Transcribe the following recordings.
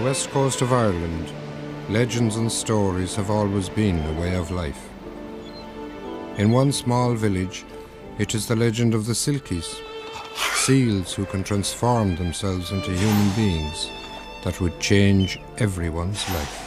west coast of Ireland, legends and stories have always been a way of life. In one small village, it is the legend of the Silkies, seals who can transform themselves into human beings that would change everyone's life.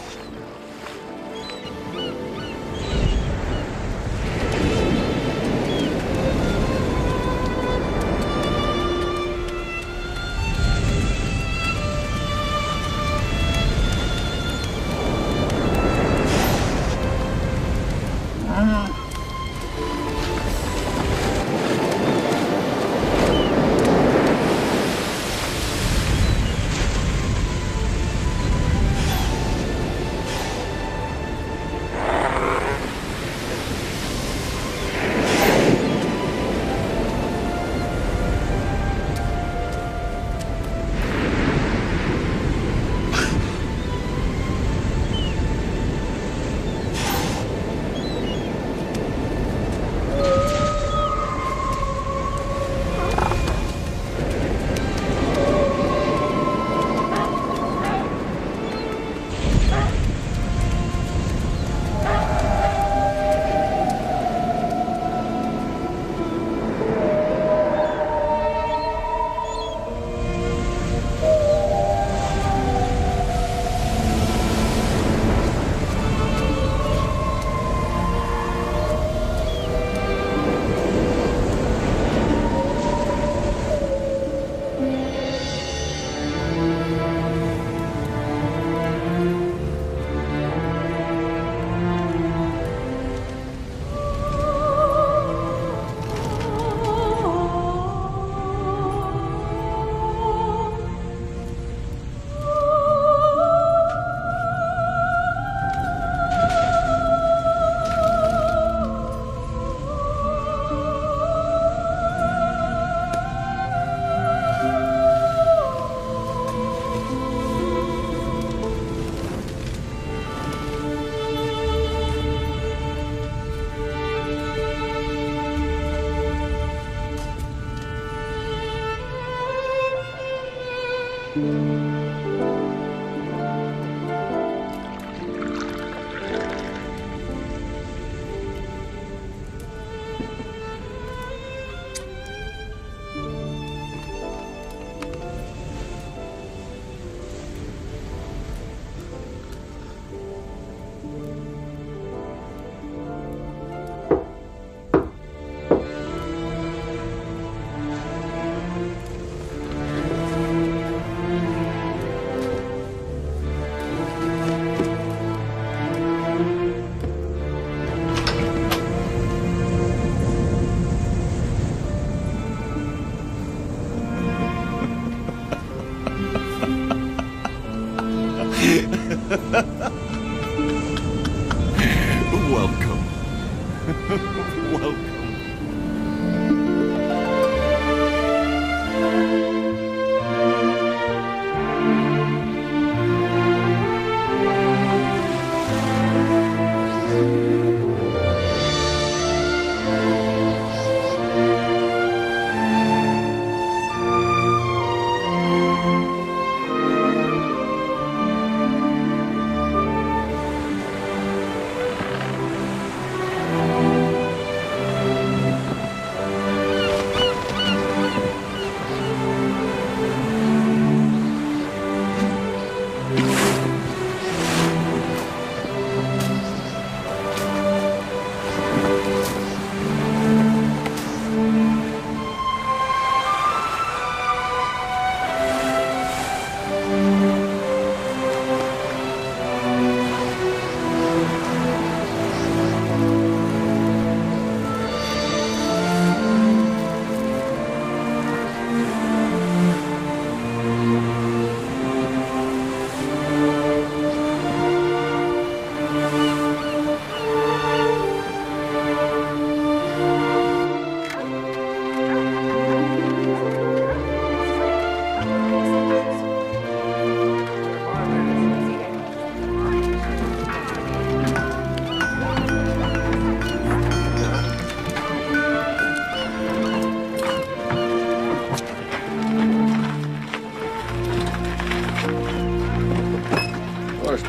Welcome. Welcome.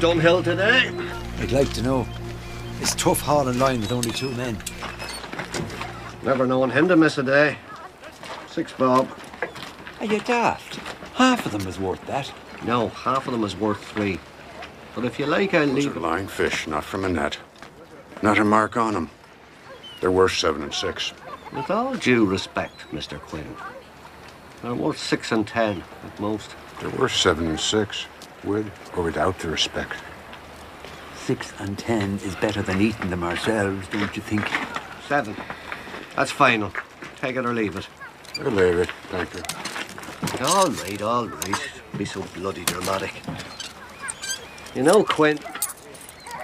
dunghill today? I'd like to know. It's tough hauling line with only 2 men. Never known him to miss a day. 6 bob. Are you daft? Half of them is worth that. No, half of them is worth 3. But if you like, I'll Those leave are it. lying fish, not from a net. Not a mark on them. They're worth 7 and 6. With all due respect, Mr. Quinn, they're worth 6 and 10 at most. They're worth 7 and 6, with or without the respect. 6 and 10 is better than eating them ourselves, don't you think? 7. That's final. Take it or leave it. I'll leave it, thank you. All right, all right. Be so bloody dramatic. You know, Quinn,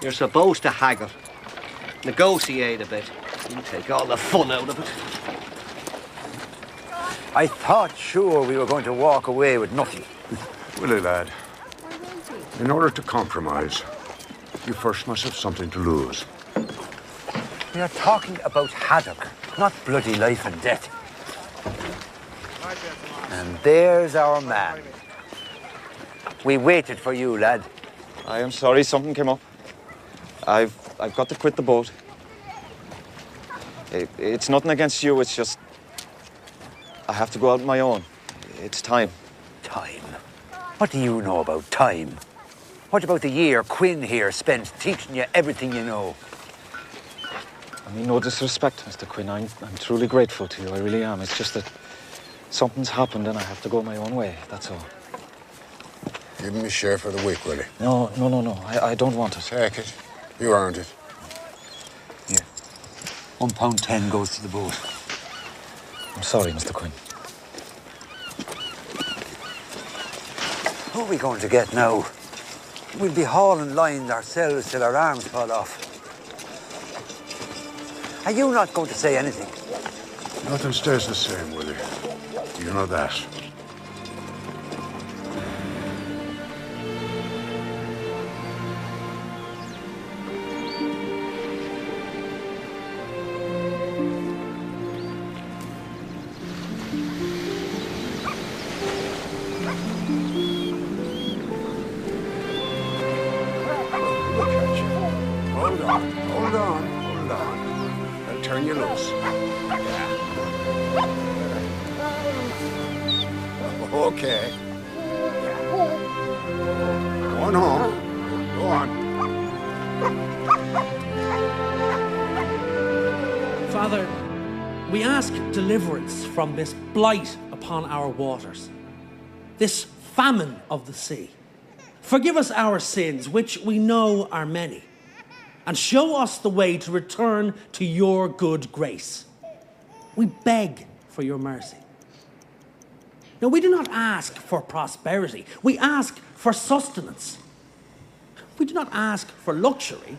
you're supposed to haggle. Negotiate a bit. You take all the fun out of it. I thought sure we were going to walk away with nothing. Willie, lad, in order to compromise, you first must have something to lose. We are talking about haddock, not bloody life and death. And there's our man. We waited for you, lad. I am sorry, something came up. I've got to quit the boat. It's nothing against you, it's just... I have to go out on my own. It's time. Time? What do you know about time? What about the year Quinn here spent teaching you everything you know? I mean, no disrespect, Mr. Quinn. I'm truly grateful to you, I really am. It's just that something's happened and I have to go my own way, that's all. Give me a share for the week, Willie. No. I don't want it. Take it. You earned it. Here. £1.10 goes to the boat. I'm sorry, Mr. Quinn. Who are we going to get now? We'll be hauling lines ourselves till our arms fall off. Are you not going to say anything? Nothing stays the same, Willie. You know that. Hold on. I'll turn you loose. Okay. Go on home. Go on. Father, we ask deliverance from this blight upon our waters, this famine of the sea. Forgive us our sins, which we know are many, and show us the way to return to your good grace. We beg for your mercy. Now, we do not ask for prosperity. We ask for sustenance. We do not ask for luxury.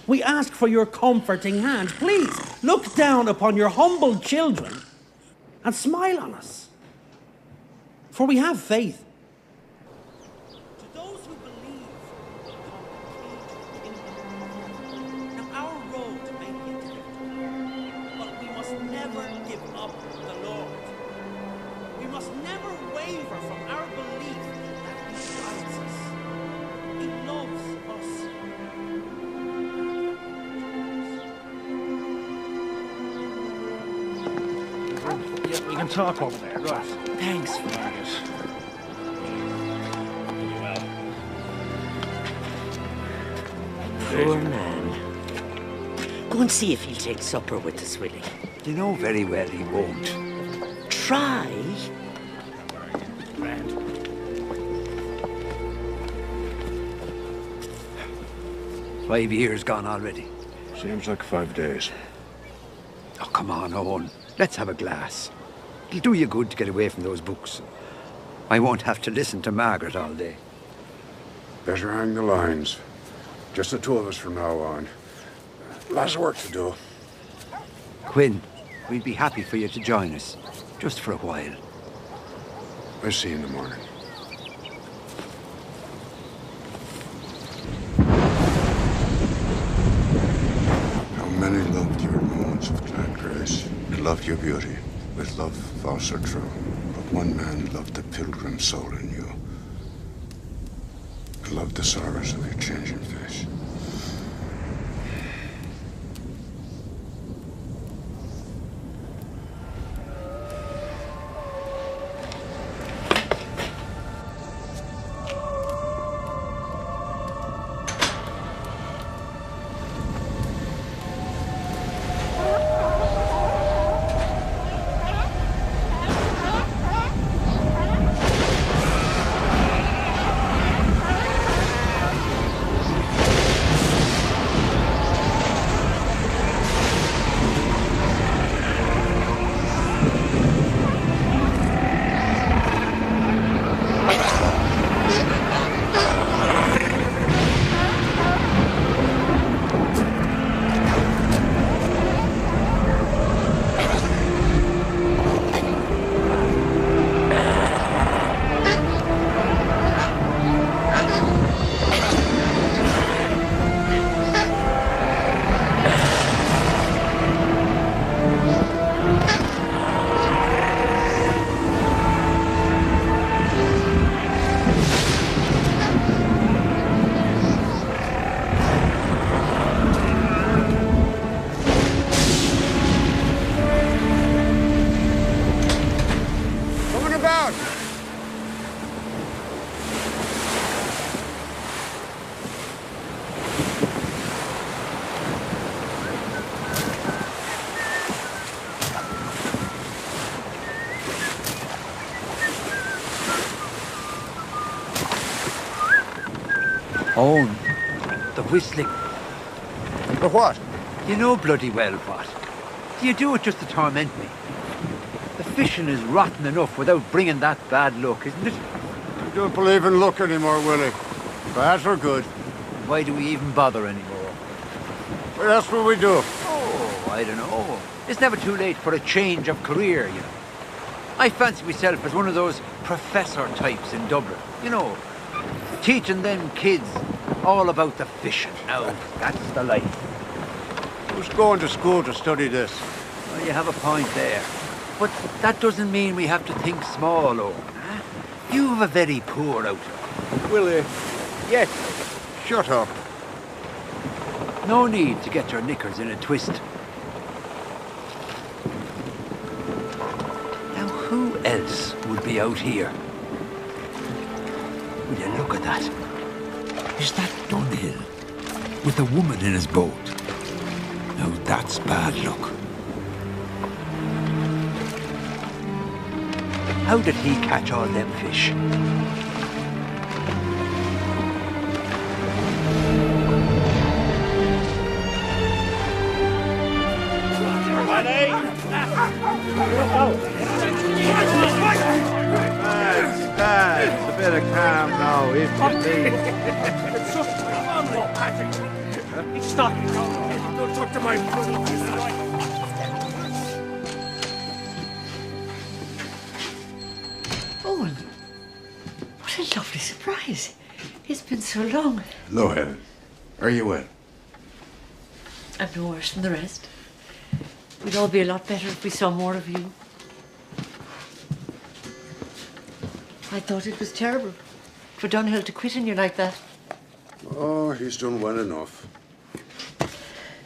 We ask for your comforting hand. Please, look down upon your humble children and smile on us. For we have faith. To those who believe will come the kingdom. Now, our road may be difficult, but we must never give up the Lord. We must never waver from our belief that He loves us. He loves us. Yeah, we can talk over there. Right. Thanks, Margaret. Well. Poor man. Go and see if he'll take supper with us, Willie. You know very well he won't. Try. Grand. 5 years gone already. Seems like 5 days. Oh, come on, Owen. Let's have a glass. It'll do you good to get away from those books. I won't have to listen to Margaret all day. Better hang the lines. Just the 2 of us from now on. Lots of work to do. Quinn, we'd be happy for you to join us, just for a while. I'll see you in the morning. How many loved your moments of glad grace, and loved your beauty, with love false or true. But one man loved the pilgrim soul in you. I love the sorrows of your changing face. Owen, the whistling. For what? You know bloody well what. Do you do it just to torment me? The fishing is rotten enough without bringing that bad luck, isn't it? I don't believe in luck anymore, Willie. Bad or good. Why do we even bother anymore? Well, that's what we do. Oh, I don't know. It's never too late for a change of career, you know. I fancy myself as one of those professor types in Dublin, you know, teaching them kids all about the fishing. Now, that's the life. Who's going to school to study this? Well, you have a point there. But that doesn't mean we have to think small, Owen. Huh? You have a very poor outlook. Willie. Yes. Shut up. No need to get your knickers in a twist. Now, who else would be out here? Will you look at that? Is that Dunhill with a woman in his boat? Now, that's bad luck. How did he catch all them fish? It's a bit of calm now, if you please. Stop. Don't talk to my Owen, what a lovely surprise. It's been so long. Hello, Helen. Are you well? I'm no worse than the rest. We'd all be a lot better if we saw more of you. I thought it was terrible for Dunhill to quit on you like that. Oh, he's done well enough.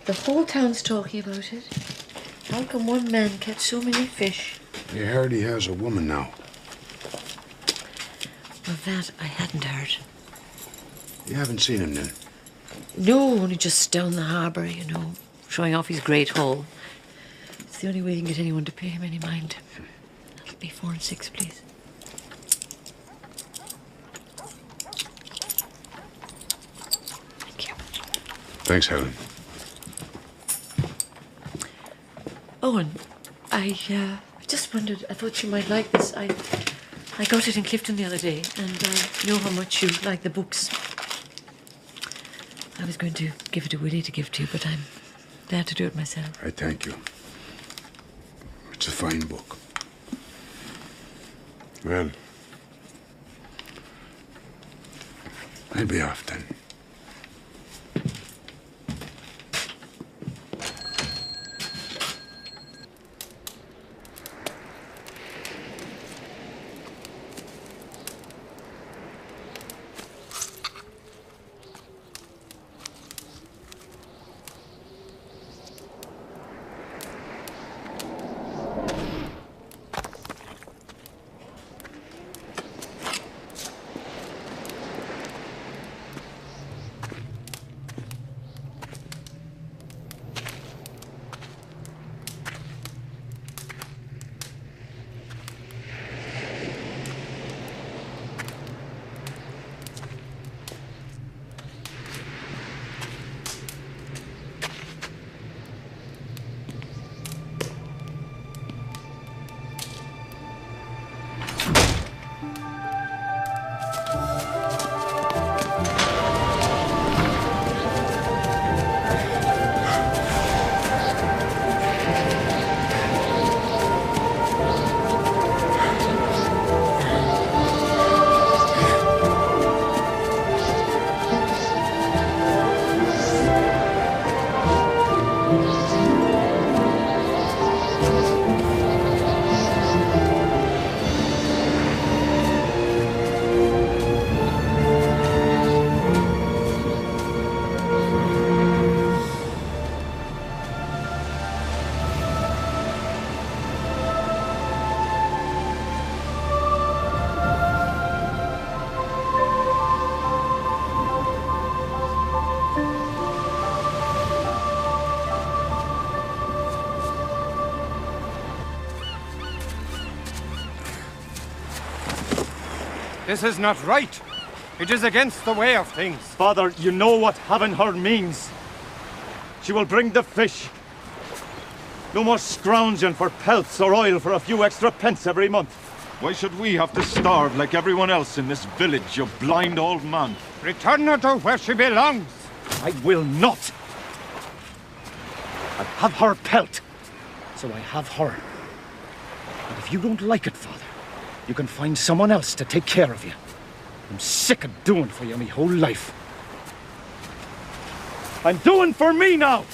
The whole town's talking about it. How can one man catch so many fish? You heard he has a woman now. Well, that I hadn't heard. You haven't seen him then? No, only just down the harbour, you know, showing off his great haul. It's the only way he can get anyone to pay him any mind. That'll be 4 and 6, please. Thank you. Thanks, Helen. Owen, I just wondered, I thought you might like this. I got it in Clifton the other day, and I know how much you like the books. I was going to give it to Willie to give to you, but I'm glad to do it myself. I thank you. It's a fine book. Well, I'll be off then. This is not right. It is against the way of things. Father, you know what having her means. She will bring the fish. No more scrounging for pelts or oil for a few extra pence every month. Why should we have to starve like everyone else in this village, you blind old man? Return her to where she belongs. I will not. I have her pelt, so I have her. And if you don't like it, Father, you can find someone else to take care of you. I'm sick of doing for you my whole life. I'm doing for me now!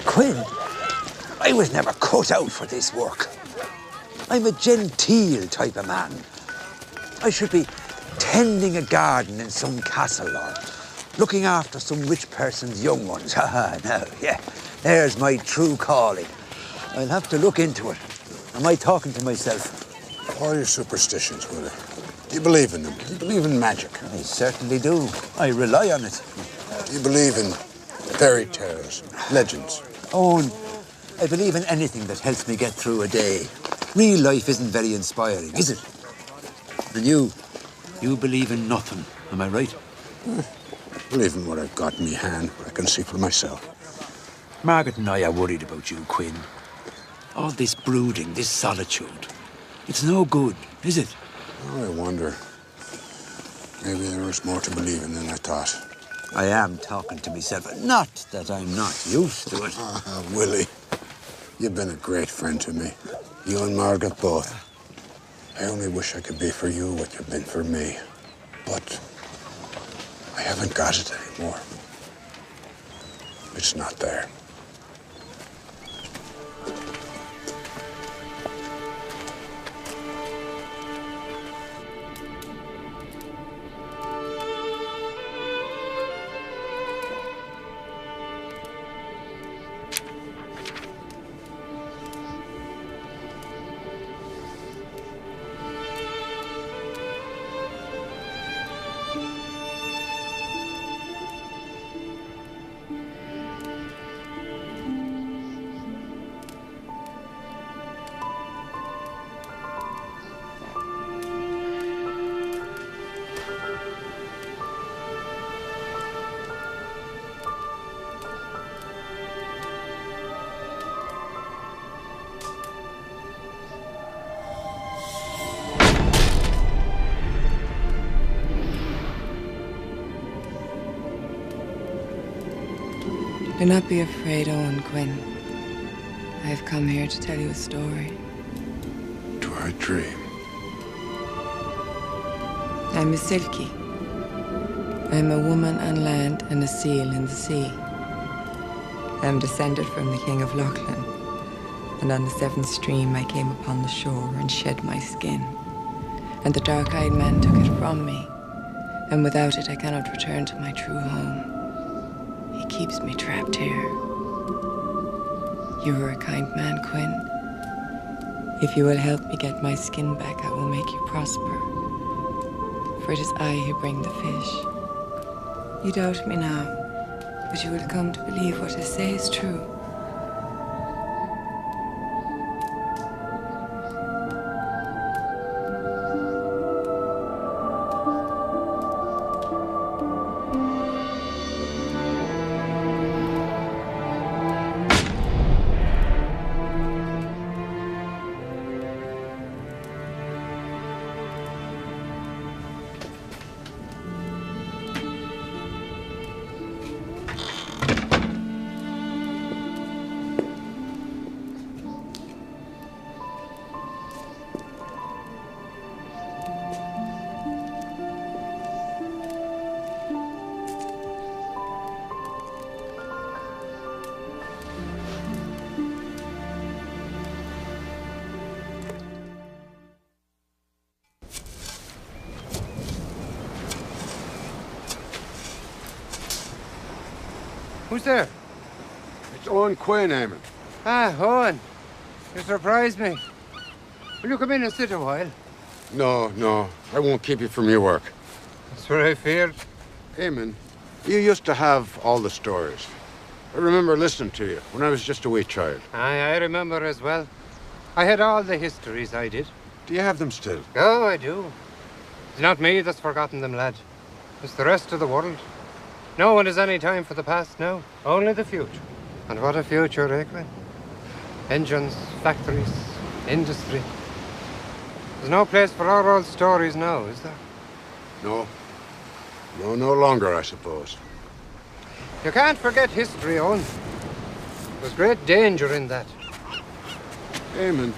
Quinn, I was never cut out for this work. I'm a genteel type of man. I should be tending a garden in some castle or looking after some rich person's young ones. No, yeah, there's my true calling. I'll have to look into it. Am I talking to myself? What are your superstitions, Willie? Do you believe in them? Do you believe in magic? I certainly do. I rely on it. Do you believe in fairy tales, legends? Oh, I believe in anything that helps me get through a day. Real life isn't very inspiring, is it? And you believe in nothing, am I right? Believe in what I've got in my hand, what I can see for myself. Margaret and I are worried about you, Quinn. All this brooding, this solitude. It's no good, is it? Oh, I wonder. Maybe there was more to believe in than I thought. I am talking to myself. Not that I'm not used to it. Willie, you've been a great friend to me. You and Margaret both. I only wish I could be for you what you've been for me. But I haven't got it anymore. It's not there. Do not be afraid, Owen Quinn. I have come here to tell you a story. To our dream. I'm a Silkie. I'm a woman on land and a seal in the sea. I am descended from the King of Lochlan, and on the seventh stream I came upon the shore and shed my skin. And the dark-eyed man took it from me, and without it I cannot return to my true home. He keeps me trapped here. You are a kind man, Quinn. If you will help me get my skin back, I will make you prosper. For it is I who bring the fish. You doubt me now, but you will come to believe what I say is true. Who's there? It's Owen Quinn, Eamon. Ah, Owen. You surprised me. Will you come in and sit a while? No, I won't keep you from your work. That's what I feared. Eamon, You used to have all the stories. I remember listening to you when I was just a wee child. I remember as well. I had all the histories, I did. Do you have them still? Oh, I do. It's not me that's forgotten them, lad. It's the rest of the world. No one has any time for the past now, only the future. And what a future, eh, Quinn? Engines, factories, industry. There's no place for our old stories now, is there? No. No longer, I suppose. You can't forget history, Owen. There's great danger in that. Eamon,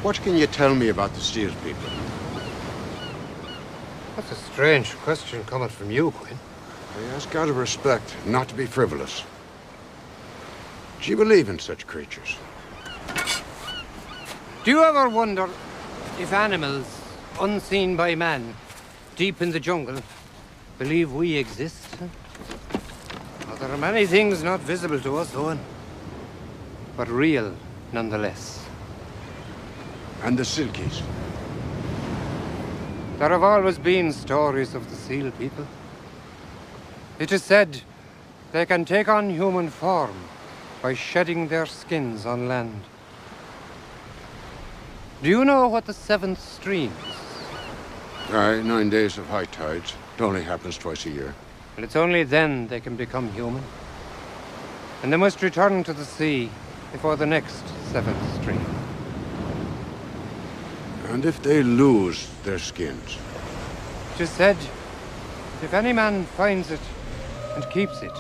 what can you tell me about the Steel people? That's a strange question coming from you, Quinn. I ask out of respect, not to be frivolous. Do you believe in such creatures? Do you ever wonder if animals, unseen by man, deep in the jungle, believe we exist? Well, there are many things not visible to us, Owen, but real nonetheless. And the Silkies? There have always been stories of the Seal people. It is said they can take on human form by shedding their skins on land. Do you know what the seventh stream is? Aye, 9 days of high tides. It only happens twice a year. And it's only then they can become human. And they must return to the sea before the next seventh stream. And if they lose their skins? It is said, if any man finds it and keeps it,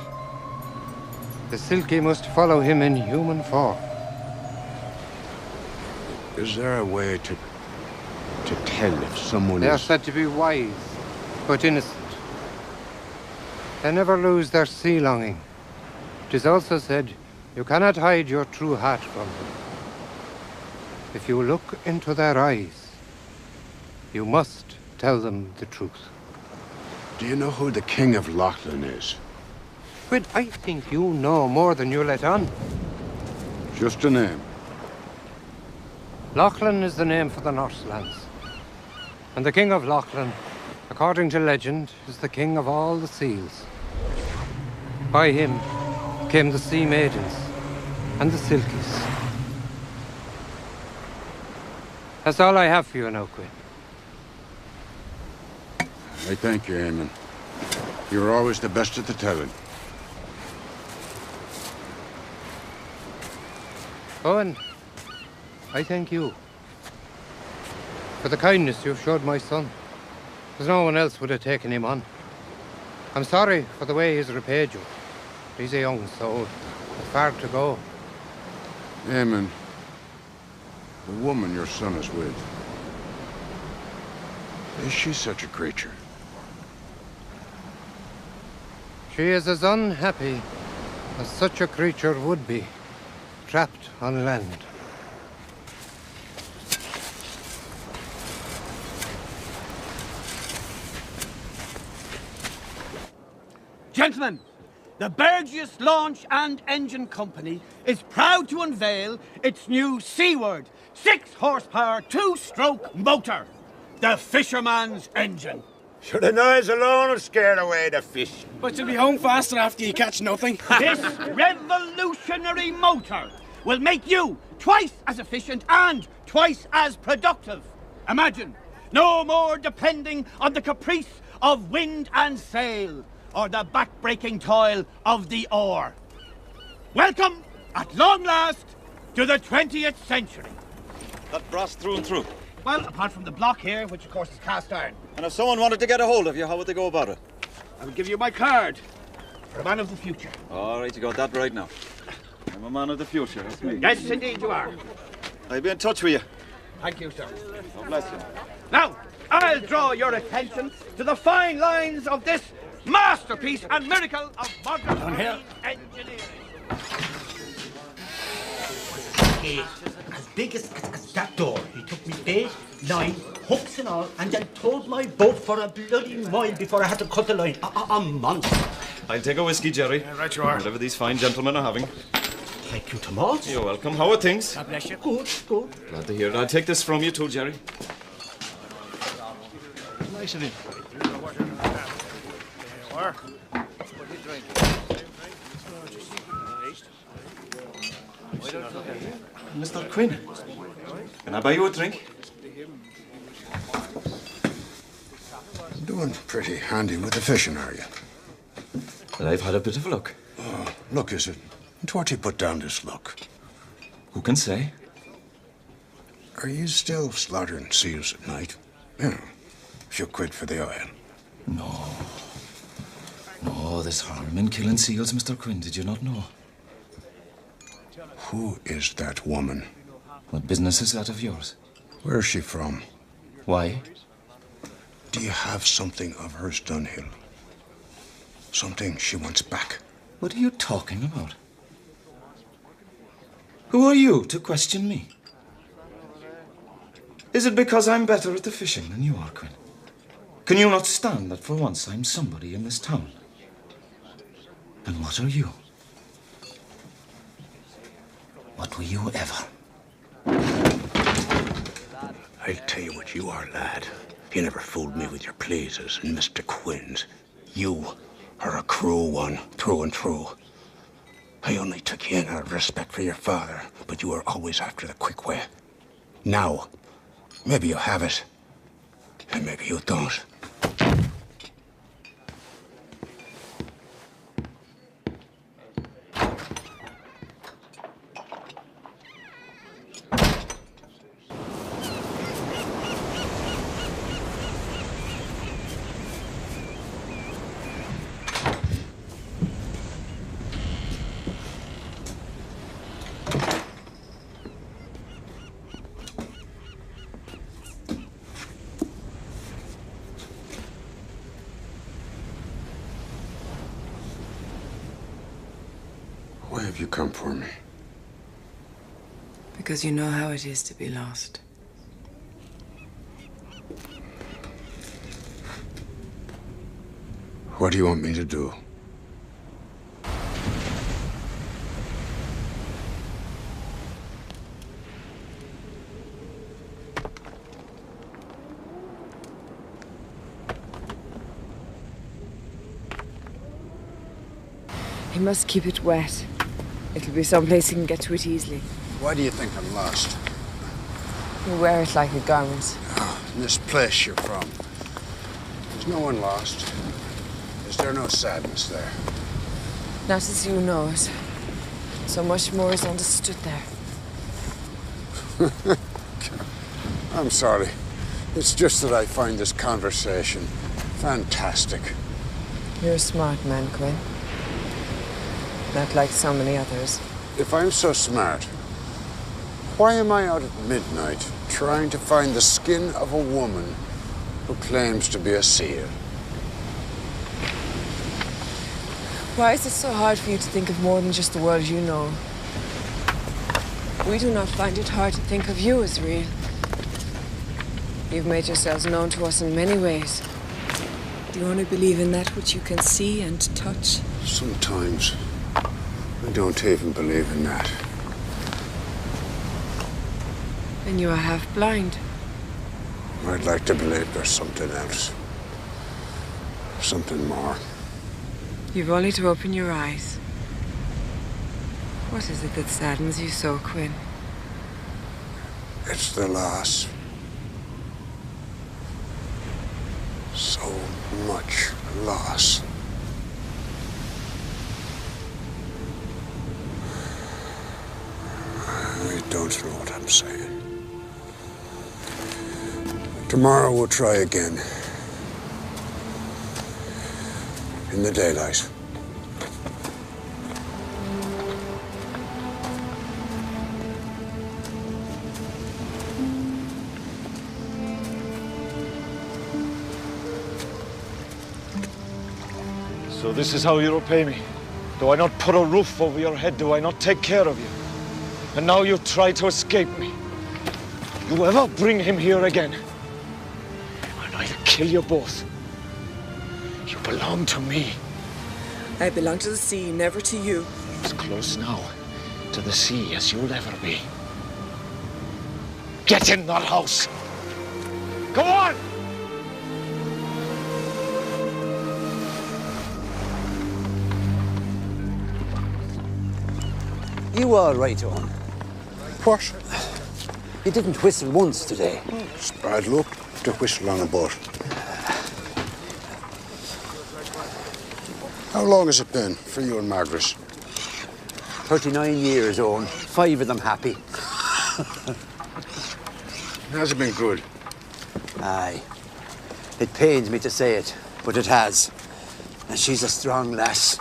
the Silky must follow him in human form. Is there a way to tell if someone They are is... said to be wise, but innocent. They never lose their sea longing. It is also said, you cannot hide your true heart from them. If you look into their eyes, you must tell them the truth. Do you know who the King of Lachlan is? But I think you know more than you let on. Just a name. Lachlan is the name for the Northlands. And the King of Lachlan, according to legend, is the king of all the seals. By him came the Sea Maidens and the Silkies. That's all I have for you now, Quinn. I thank you, Eamon. You're always the best at the telling. Owen, I thank you for the kindness you've showed my son, because no one else would have taken him on. I'm sorry for the way he's repaid you. He's a young soul, with far to go. Eamon, the woman your son is with, is she such a creature? She is as unhappy as such a creature would be, trapped on land. Gentlemen, the Burgess Launch and Engine Company is proud to unveil its new Seaward 6-horsepower 2-stroke motor, the Fisherman's Engine. Sure, the noise alone will scare away the fish. But you'll be home faster after you catch nothing. This revolutionary motor will make you twice as efficient and twice as productive. Imagine, no more depending on the caprice of wind and sail, or the back-breaking toil of the oar. Welcome, at long last, to the 20th century. That brass through and through. Well, apart from the block here, which of course is cast iron. And if someone wanted to get a hold of you, how would they go about it? I will give you my card for a man of the future. All right, you got that right now. I'm a man of the future, that's me. Yes, indeed you are. I'll be in touch with you. Thank you, sir. God bless you. Now, I'll draw your attention to the fine lines of this masterpiece and miracle of modern marine engineering. As big as that door. He took me 8, 9 hooks and all, and then towed my boat for a bloody mile before I had to cut the line. A monster. I'll take a whiskey, Jerry. Yeah, right you are. Whatever these fine gentlemen are having. Thank you, Tomas. You're welcome. How are things? God bless you. Good, good. Glad to hear it. I'll take this from you too, Jerry. Nice of him. Mr. Quinn, can I buy you a drink? Doing pretty handy with the fishing, are you? Well, I've had a bit of luck. Oh, luck, is it? And what do you put down this luck? Who can say? Are you still slaughtering seals at night? Yeah, a few quid for the oil. No. No, there's harm in killing seals, Mr. Quinn. Did you not know? Who is that woman? What business is that of yours? Where's she from? Why? Do you have something of hers, Dunhill? Something she wants back? What are you talking about? Who are you to question me? Is it because I'm better at the fishing than you are, Quinn? Can you not stand that for once I'm somebody in this town? And what are you? What were you ever? I'll tell you what you are, lad. You never fooled me with your pleases and Mr. Quinn's. You are a cruel one, through and through. I only took you in out of respect for your father, but you were always after the quick way. Now, maybe you have it, and maybe you don't. Why have you come for me? Because you know how it is to be lost. What do you want me to do? He must keep it wet. It'll be someplace he can get to it easily. Why do you think I'm lost? You wear it like a garment. In this place you're from, there's no one lost. Is there no sadness there? Not as you know it. So much more is understood there. I'm sorry. It's just that I find this conversation fantastic. You're a smart man, Quinn. Not like so many others. If I'm so smart, why am I out at midnight trying to find the skin of a woman who claims to be a seal? Why is it so hard for you to think of more than just the world you know? We do not find it hard to think of you as real. You've made yourselves known to us in many ways. Do you only believe in that which you can see and touch? Sometimes I don't even believe in that. Then you are half blind. I'd like to believe there's something else. Something more. You've only to open your eyes. What is it that saddens you so, Quinn? It's the loss. So much loss. I don't know what I'm saying. Tomorrow we'll try again. In the daylight. So this is how you repay me? Do I not put a roof over your head? Do I not take care of you? And now you try to escape me. You ever bring him here again, and I'll kill you both. You belong to me. I belong to the sea, never to you. As close now to the sea as you'll ever be. Get in that house. Go on! You all right, Owen? What? You didn't whistle once today. It's bad luck to whistle on a boat. How long has it been for you and Margaret? 39 years, Owen. 5 of them happy. Has it been good? Aye. It pains me to say it, but it has. And she's a strong lass.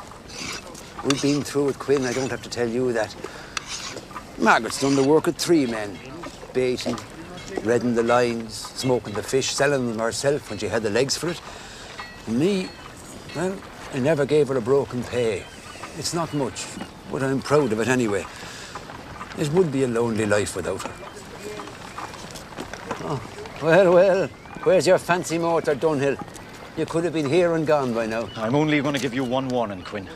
We've been through it, Quinn. I don't have to tell you that. Margaret's done the work of 3 men. Baiting, redding the lines, smoking the fish, selling them herself when she had the legs for it. And me, well, I never gave her a broken pay. It's not much, but I'm proud of it anyway. It would be a lonely life without her. Oh, well, where's your fancy motor, Dunhill? You could have been here and gone by now. I'm only going to give you one warning, Quinn.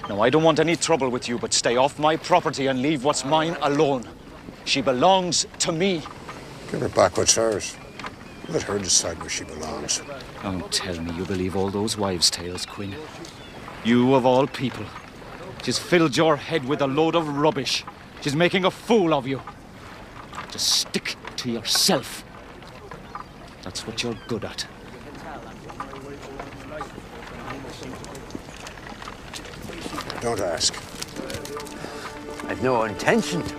Now, I don't want any trouble with you, but stay off my property and leave what's mine alone. She belongs to me. Give her back what's hers. Let her decide where she belongs. Don't tell me you believe all those wives' tales, Quinn. You, of all people. She's filled your head with a load of rubbish. She's making a fool of you. Just stick to yourself. That's what you're good at. Don't ask. I've no intention to.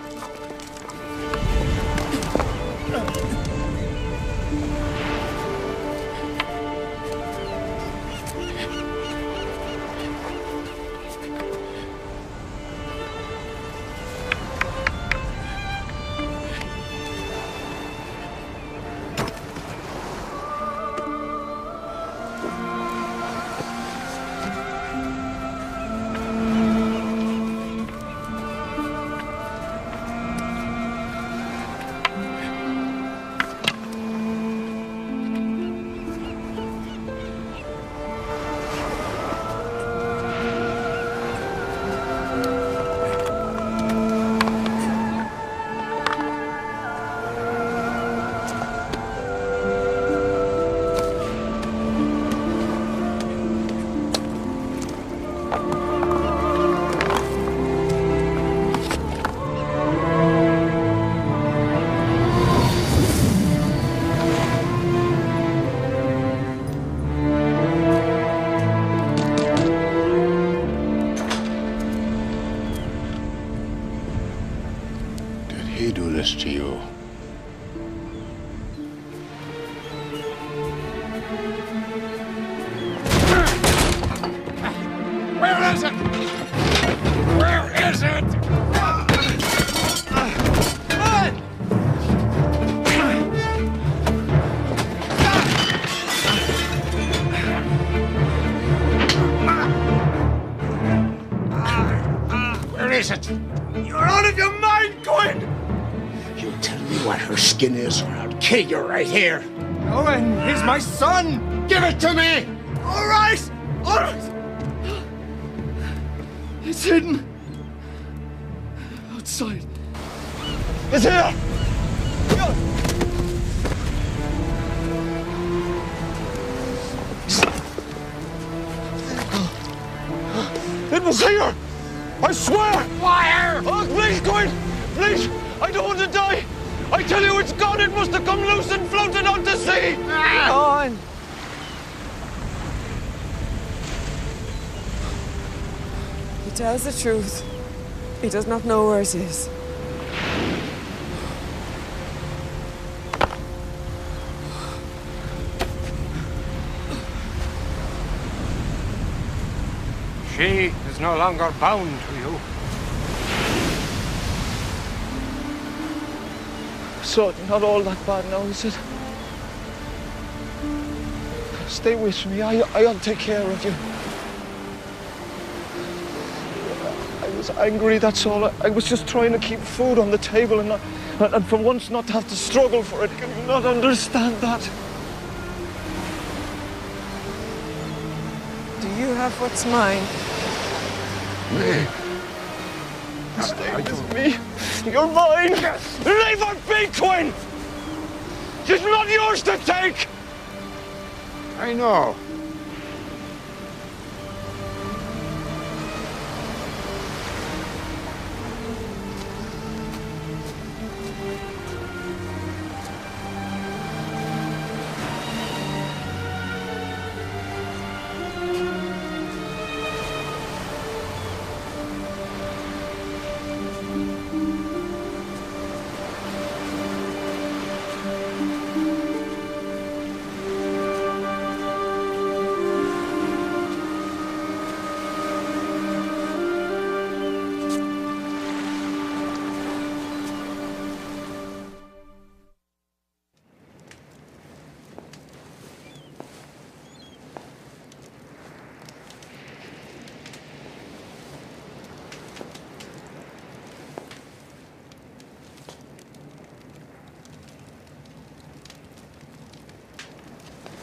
He do this to you? Where is it? Where is it? Where is it? You're out of your mind, Quinn! You tell me what her skin is, or I'll kill you right here. Owen, he's my son! Give it to me! All right! All right! It's hidden. Outside. It's here! It was here! I swear! Fire! Oh, please, Quinn! Please! I don't want to die! I tell you, it's gone! It must have come loose and floated out to sea! On. He tells the truth. He does not know where it is. She is no longer bound to you. So, not all that bad now, is it? Stay with me. I'll take care of you. I was angry, that's all. I was just trying to keep food on the table and for once not have to struggle for it. Can you not understand that? Do you have what's mine? Me? Stay with me. You're mine. Leave her be, Quinn. She's not yours to take. I know.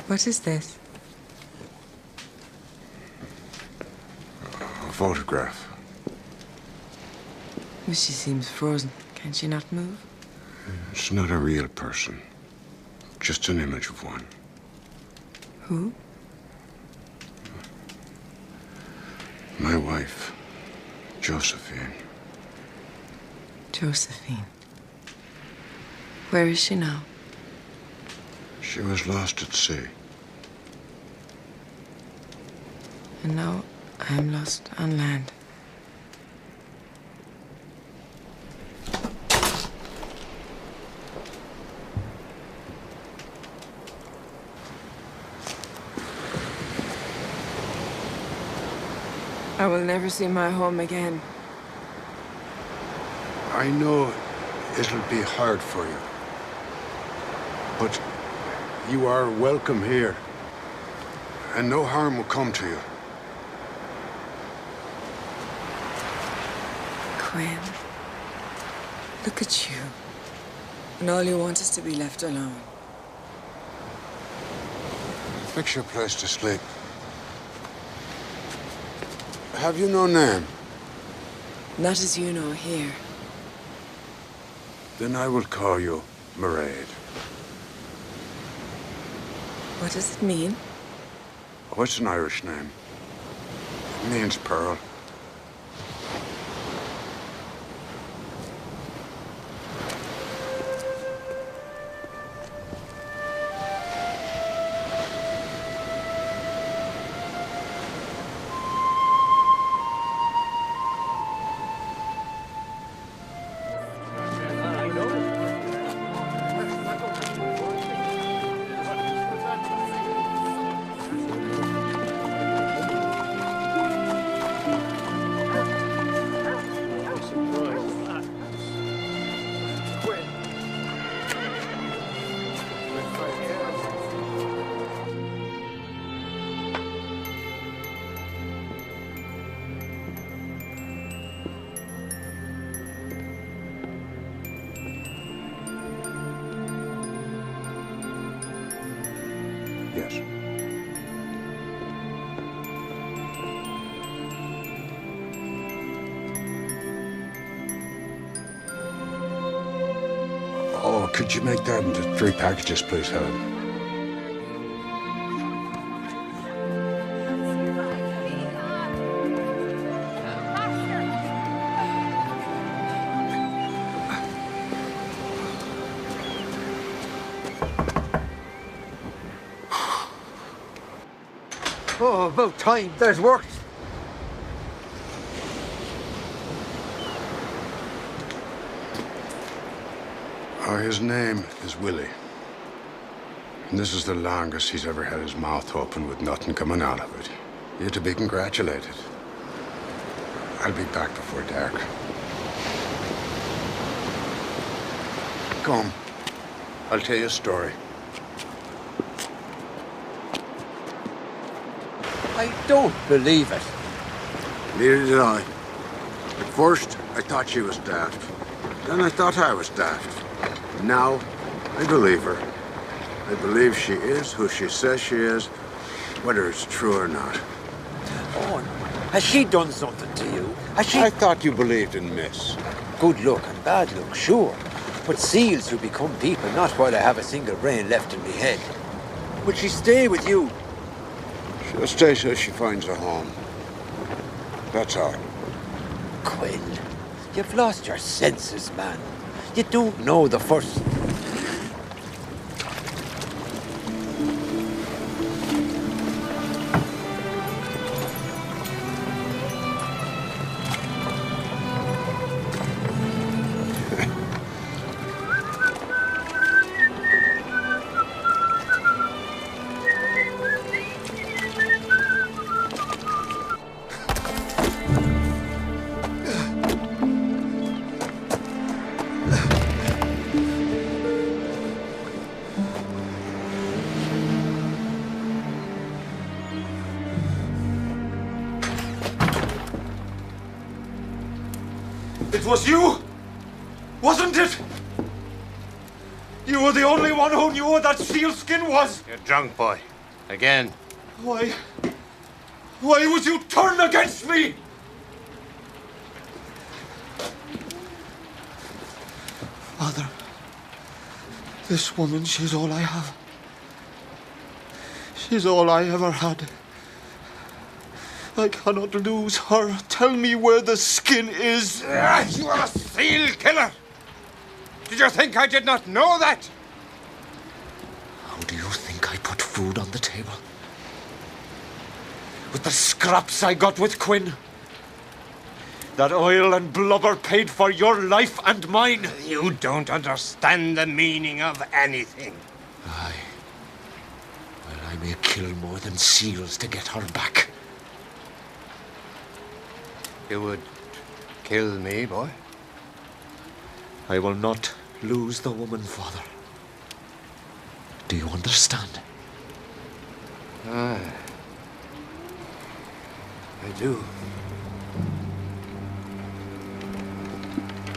What is this? A photograph. But she seems frozen. Can she not move? It's not a real person. Just an image of one. Who? My wife, Josephine. Josephine. Where is she now? She was lost at sea. And now I am lost on land. I will never see my home again. I know it'll be hard for you. But you are welcome here. And no harm will come to you. Quinn, look at you. And all you want is to be left alone. Fix your place to sleep. Have you no name? Not as you know here. Then I will call you Mairead. What does it mean? Oh, it's an Irish name. It means pearl. Yes. Oh, could you make that into 3 packages, please, Helen? Oh, about time. There's work. His name is Willie. And this is the longest he's ever had his mouth open with nothing coming out of it. You're to be congratulated. I'll be back before dark. Come. I'll tell you a story. I don't believe it. Neither did I. At first, I thought she was daft. Then I thought I was daft. Now, I believe her. I believe she is who she says she is, whether it's true or not. Oh, has she done something to you? Has she... I thought you believed in Miss. Good luck and bad luck, sure. But seals who become people, not while I have a single brain left in my head. Will she stay with you? She'll stay till she finds a home. That's all. Quill, you've lost your senses, man. You don't know the first... It was you, wasn't it? You were the only one who knew what that sealskin was. You're drunk, boy. Again. Why would you turn against me? Father, this woman, she's all I have. She's all I ever had. I cannot lose her. Tell me where the skin is. You are a seal killer! Did you think I did not know that? How do you think I put food on the table? With the scraps I got with Quinn. That oil and blubber paid for your life and mine. You don't understand the meaning of anything. Aye. Well, I may kill more than seals to get her back. You would kill me, boy? I will not lose the woman, Father. Do you understand? Aye. I do.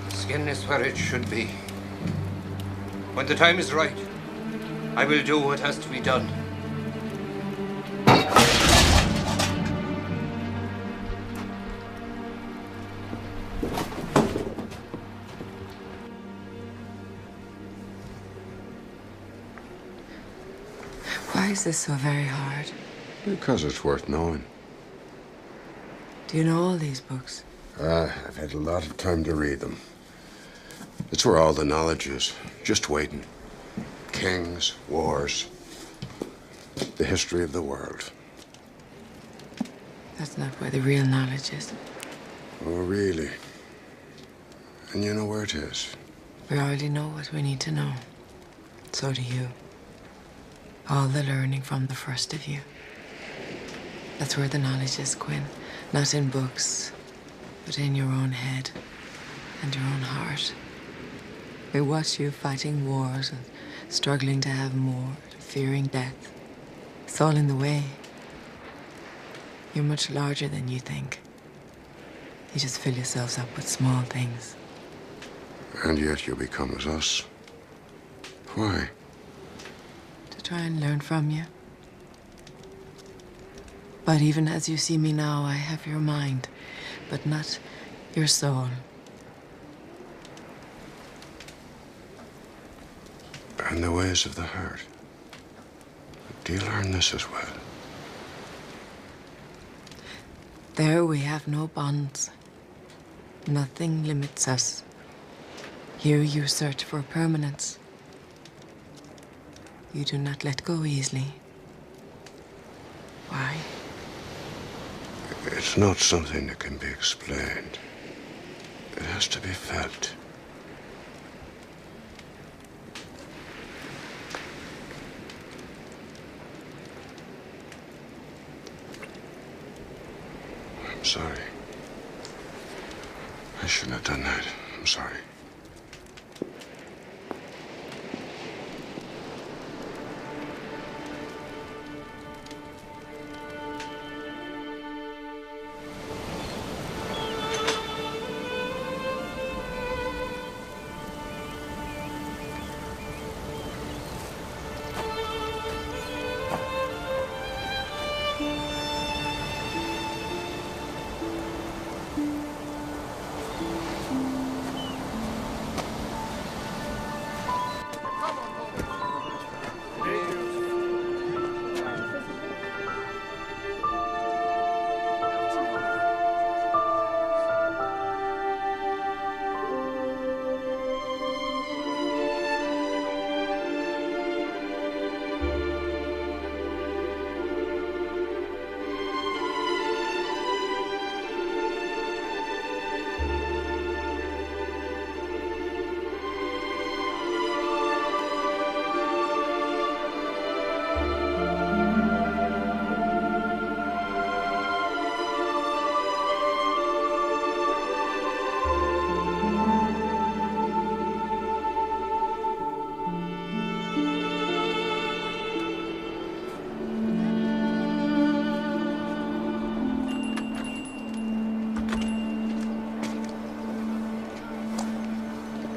The skin is where it should be. When the time is right, I will do what has to be done. Why is this so very hard? Because it's worth knowing. Do you know all these books? I've had a lot of time to read them. It's where all the knowledge is, just waiting. Kings, wars, the history of the world. That's not where the real knowledge is. Oh, really? And you know where it is? We already know what we need to know. So do you. All the learning from the first of you. That's where the knowledge is, Quinn. Not in books, but in your own head and your own heart. We watch you fighting wars and struggling to have more, fearing death. It's all in the way. You're much larger than you think. You just fill yourselves up with small things. And yet you become as us. Why? To try and learn from you. But even as you see me now, I have your mind, but not your soul. And the ways of the heart. Do you learn this as well? There we have no bonds. Nothing limits us. Here you search for permanence. You do not let go easily. Why? It's not something that can be explained. It has to be felt. I'm sorry. I shouldn't have done that. I'm sorry.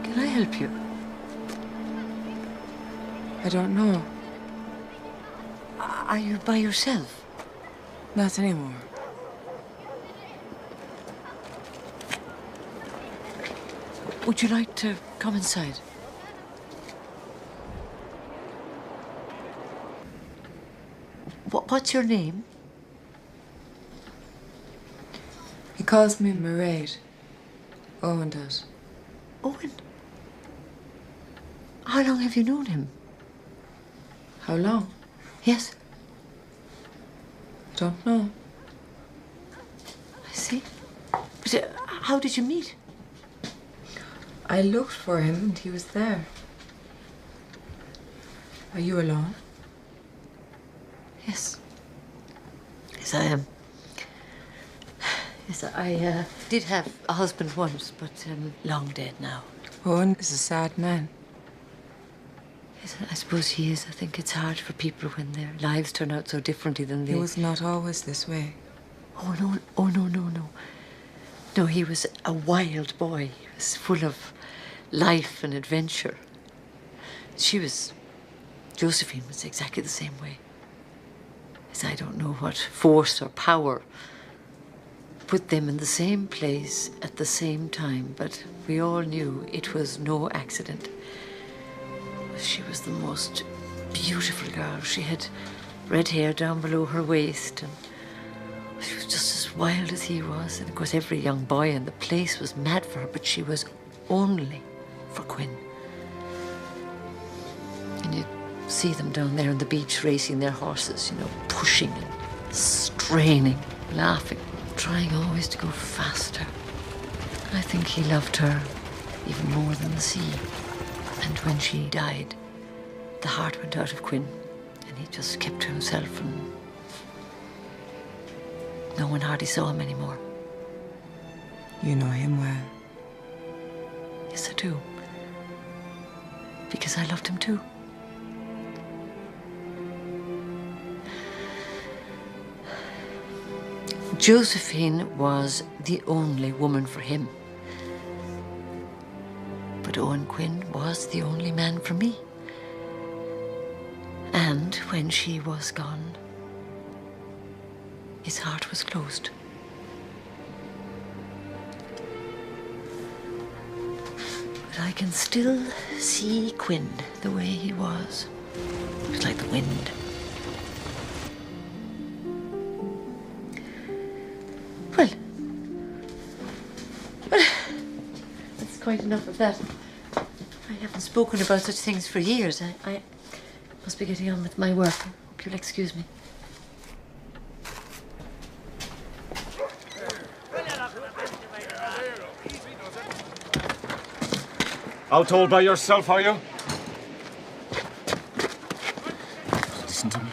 Can I help you? I don't know. Are you by yourself? Not anymore. Would you like to come inside? What's your name? He calls me Mairead. Owen does. Owen? How long have you known him? How long? Yes. I don't know. I see. But how did you meet? I looked for him and he was there. Are you alone? Yes. Yes, I am. Yes, I did have a husband once, but long dead now. Owen is a sad man. Yes, I suppose he is. I think it's hard for people when their lives turn out so differently than they... He was not always this way. Oh, no. Oh, no. No, he was a wild boy. He was full of life and adventure. Josephine was exactly the same way. Yes, I don't know what force or power put them in the same place at the same time, but we all knew it was no accident. She was the most beautiful girl. She had red hair down below her waist, and she was just as wild as he was. And of course, every young boy in the place was mad for her, but she was only for Quinn. And you'd see them down there on the beach racing their horses, pushing and straining, laughing, trying always to go faster. I think he loved her even more than the sea. And when she died, the heart went out of Quinn, and he just kept to himself, and no one hardly saw him anymore. You know him well. Yes, I do. Because I loved him too. Josephine was the only woman for him. But Owen Quinn was the only man for me. And when she was gone, his heart was closed. But I can still see Quinn the way he was. It was like the wind. Well, that's quite enough of that. I haven't spoken about such things for years. I must be getting on with my work. I hope you'll excuse me. Out all by yourself, are you? Listen to me.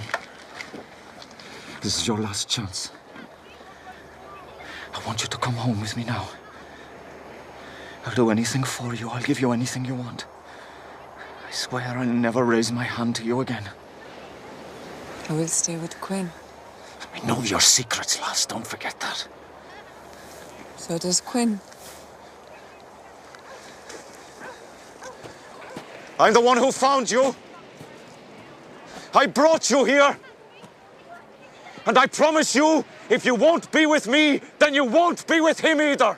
This is your last chance. I want you to come home with me now. I'll do anything for you. I'll give you anything you want. I swear I'll never raise my hand to you again. I will stay with Quinn. I know your secrets, lass. Don't forget that. So does Quinn. I'm the one who found you. I brought you here. And I promise you, if you won't be with me, then you won't be with him either.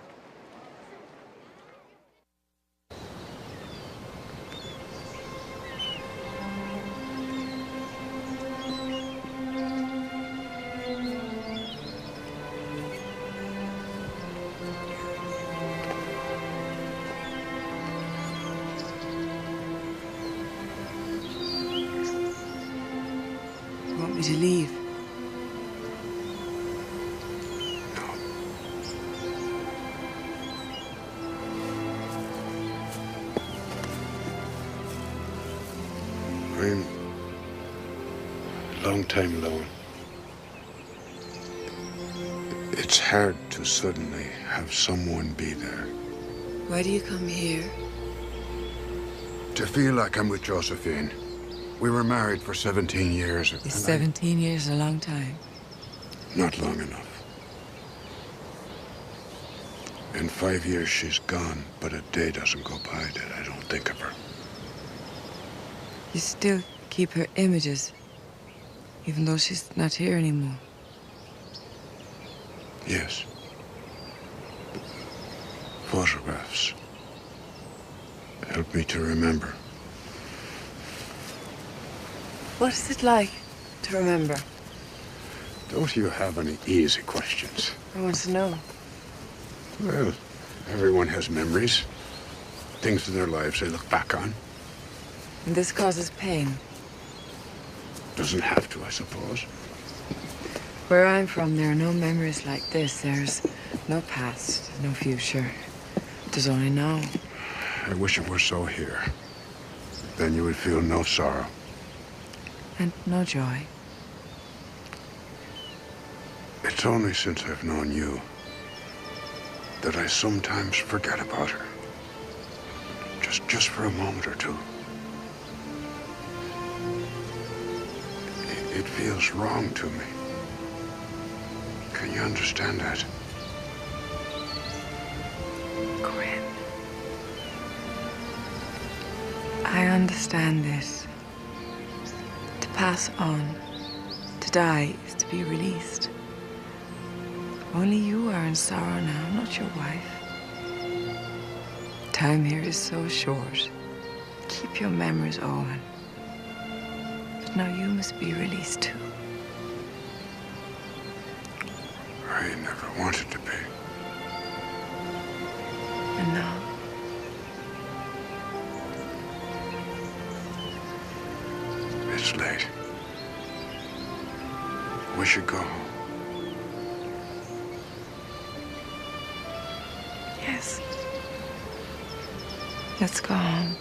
You want me to leave? I'm a long time alone. It's hard to suddenly have someone be there. Why do you come here? To feel like I'm with Josephine. We were married for 17 years. Is 17 years a long time? Not long enough. In 5 years she's gone, but a day doesn't go by that I don't think of her. You still keep her images. Even though she's not here anymore. Yes. Photographs help me to remember. What is it like to remember? Don't you have any easy questions? I want to know. Well, everyone has memories. Things in their lives they look back on. And this causes pain. Doesn't have to, I suppose. Where I'm from, there are no memories like this. There's no past, no future. There's only now. I wish it were so here. Then you would feel no sorrow. And no joy. It's only since I've known you that I sometimes forget about her. Just for a moment or two. It feels wrong to me. Can you understand that? Quinn. I understand this. To pass on, to die, is to be released. Only you are in sorrow now, not your wife. Time here is so short. Keep your memories, Owen. But now you must be released too. I never wanted to be. And now? It's late. We should go home. Yes. Let's go home.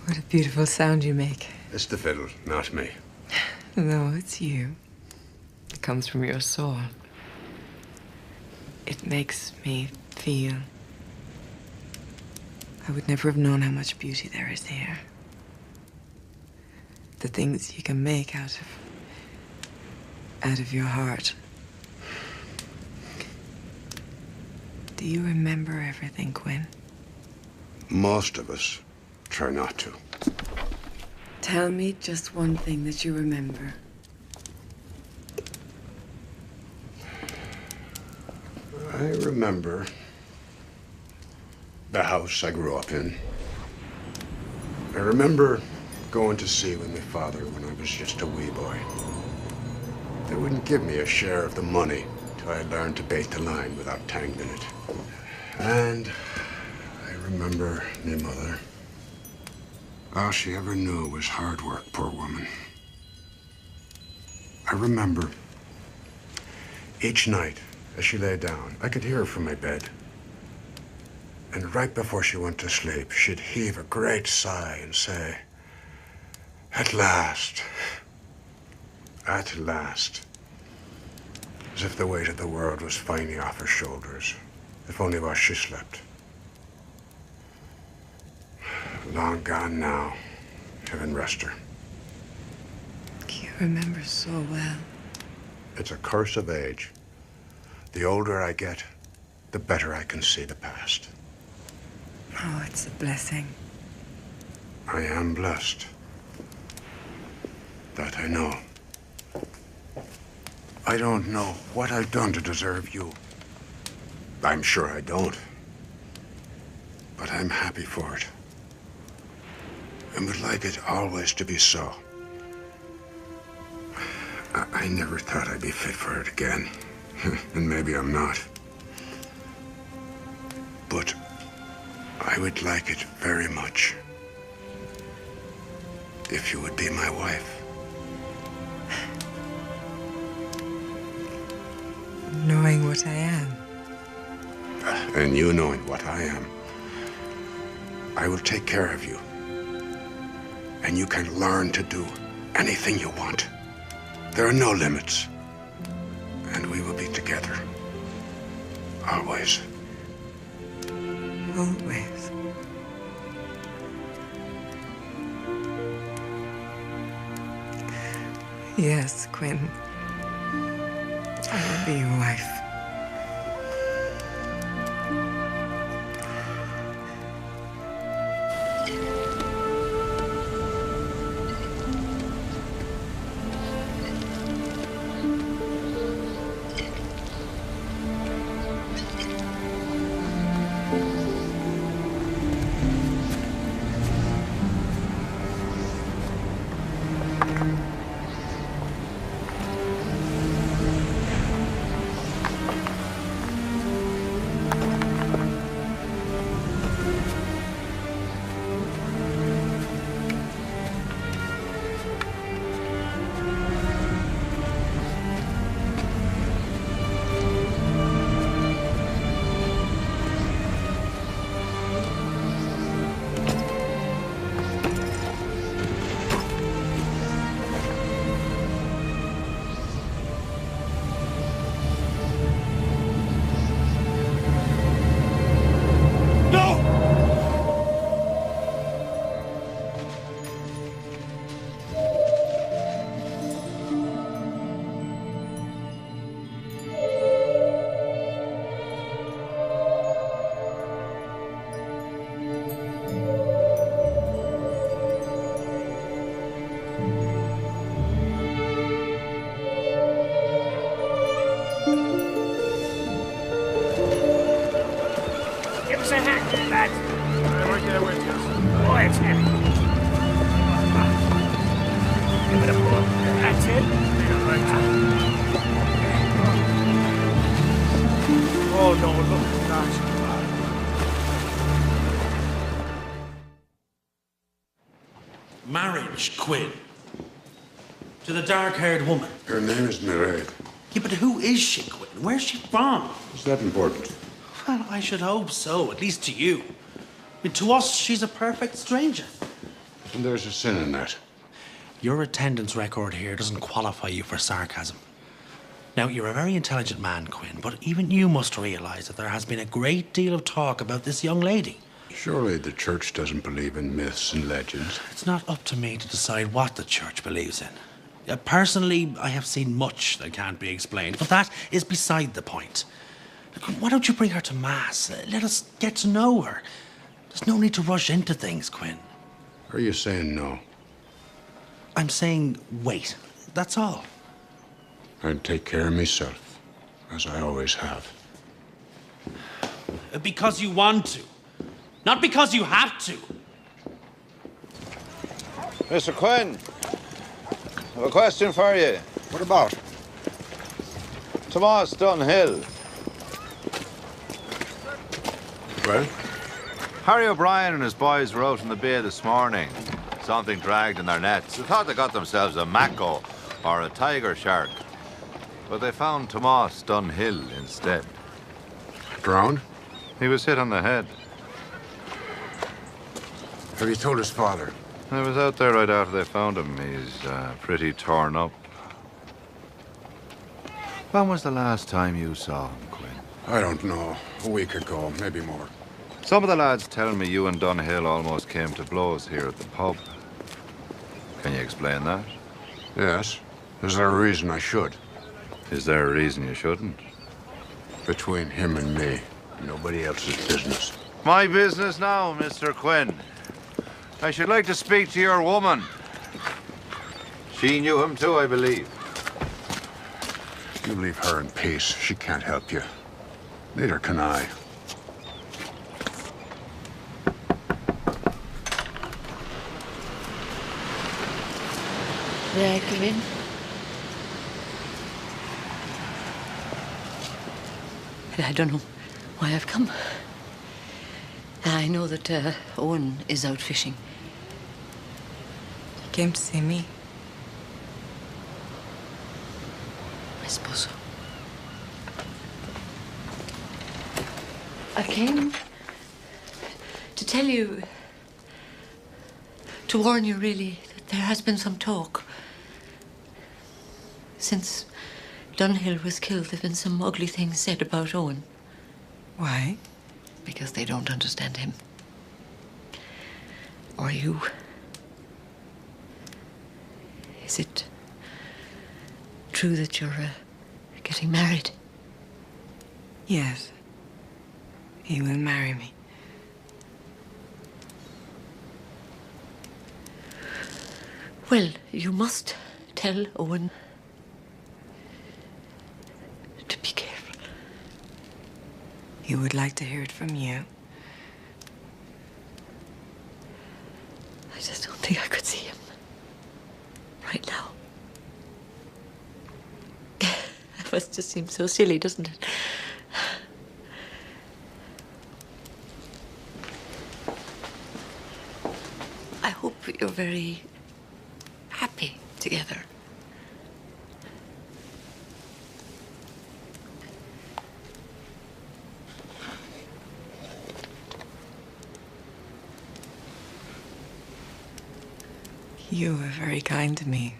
What a beautiful sound you make. It's the fiddle, not me. No, it's you. It comes from your soul. It makes me feel. I would never have known how much beauty there is here. The things you can make out of your heart. Do you remember everything, Quinn? Most of us try not to. Tell me just one thing that you remember. I remember the house I grew up in. I remember going to sea with my father when I was just a wee boy. They wouldn't give me a share of the money till I learned to bait the line without tangling it. And I remember my mother. All she ever knew was hard work, poor woman. I remember each night as she lay down, I could hear her from my bed. And right before she went to sleep, she'd heave a great sigh and say, "At last, at last." As if the weight of the world was finally off her shoulders, if only while she slept. Long gone now. Heaven rest her. You remember so well. It's a curse of age. The older I get, the better I can see the past. Oh, it's a blessing. I am blessed. That I know. I don't know what I've done to deserve you. I'm sure I don't. But I'm happy for it. And would like it always to be so. I never thought I'd be fit for it again. And maybe I'm not. But I would like it very much if you would be my wife. Knowing what I am. And you knowing what I am, I will take care of you. And you can learn to do anything you want. There are no limits. And we will be together. Always. Always. Yes, Quinn. I will be your wife. Oh no, look at that. Marriage, Quinn. To the dark-haired woman. Her name is Mairead. Yeah, but who is she, Quinn? Where's she from? Is that important? Well, I should hope so, at least to you. I mean, to us, she's a perfect stranger. And there's a sin in that. Your attendance record here doesn't qualify you for sarcasm. Now, you're a very intelligent man, Quinn, but even you must realise that there has been a great deal of talk about this young lady. Surely the church doesn't believe in myths and legends. It's not up to me to decide what the church believes in. Personally, I have seen much that can't be explained, but that is beside the point. Look, why don't you bring her to Mass? Let us get to know her. There's no need to rush into things, Quinn. Are you saying no? I'm saying wait. That's all. I'd take care of myself, as I always have. Because you want to. Not because you have to. Mr. Quinn, I have a question for you. What about? Tomas Dunhill. Well? Harry O'Brien and his boys were out in the bay this morning. Something dragged in their nets. They thought they got themselves a mako or a tiger shark. But they found Tomas Dunhill instead. Drowned? He was hit on the head. Have you told his father? I was out there right after they found him. He's pretty torn up. When was the last time you saw him, Quinn? I don't know. A week ago, maybe more. Some of the lads tell me you and Dunhill almost came to blows here at the pub. Can you explain that? Yes. Is there a reason I should? Is there a reason you shouldn't? Between him and me, nobody else's business. My business now, Mr. Quinn. I should like to speak to your woman. She knew him too, I believe. You leave her in peace. She can't help you. Neither can I. May I come in? I don't know why I've come. I know that Owen is out fishing. He came to see me. I suppose so. I came to tell you, to warn you really, that there has been some talk. Since Dunhill was killed, there have been some ugly things said about Owen. Why? Because they don't understand him. Or you. Is it true that you're getting married? Yes. He will marry me. Well, you must tell Owen to be careful. He would like to hear it from you. I just don't think I could see him right now. It must just seem so silly, doesn't it? I hope you're very happy together. You were very kind to me.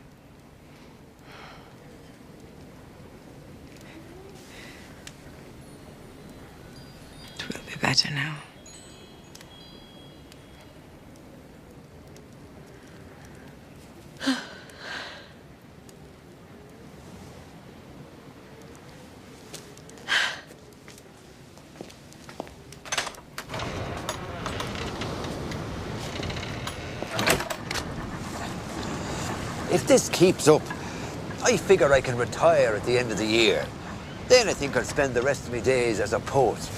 It will be better now. If this keeps up, I figure I can retire at the end of the year. Then I think I'll spend the rest of my days as a poet.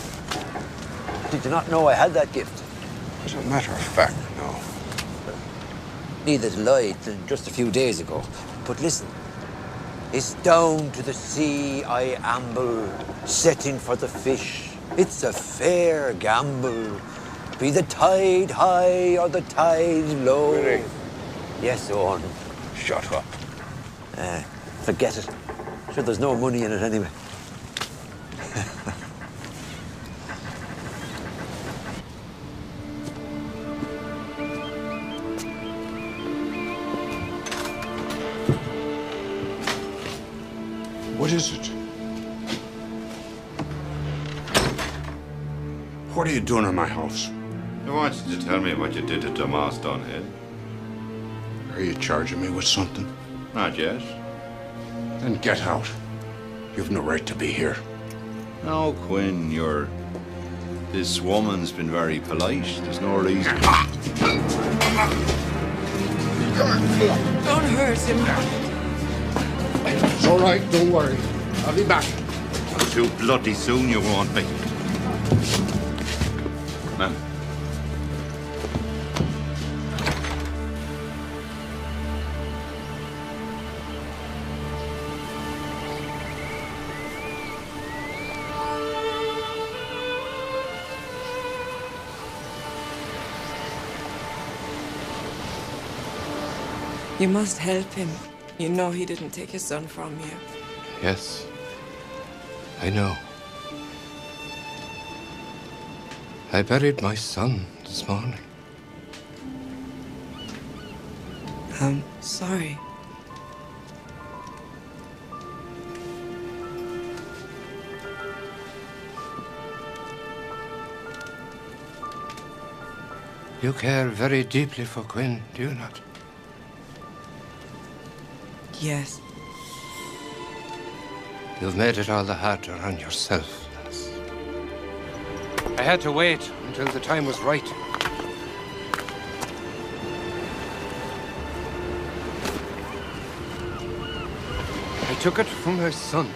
Did you not know I had that gift? As a matter of fact, no. Neither did I till just a few days ago. But listen, it's down to the sea I amble, setting for the fish. It's a fair gamble. Be the tide high or the tide low. Really? Yes, Owen. Shut up. Forget it. Sure, there's no money in it anyway. What is it? What are you doing in my house? I want you to tell me what you did to Tomas Dunhill. Are you charging me with something? Not yet. Then get out. You've no right to be here. No, Quinn, this woman's been very polite. There's no reason. Don't hurt him. It's all right, don't worry. I'll be back. Not too bloody soon you won't be. Ma'am. You must help him. You know he didn't take his son from you. Yes, I know. I buried my son this morning. I'm sorry. You care very deeply for Quinn, do you not? Yes. You've made it all the harder on yourself, lass. I had to wait until the time was right. took it from my son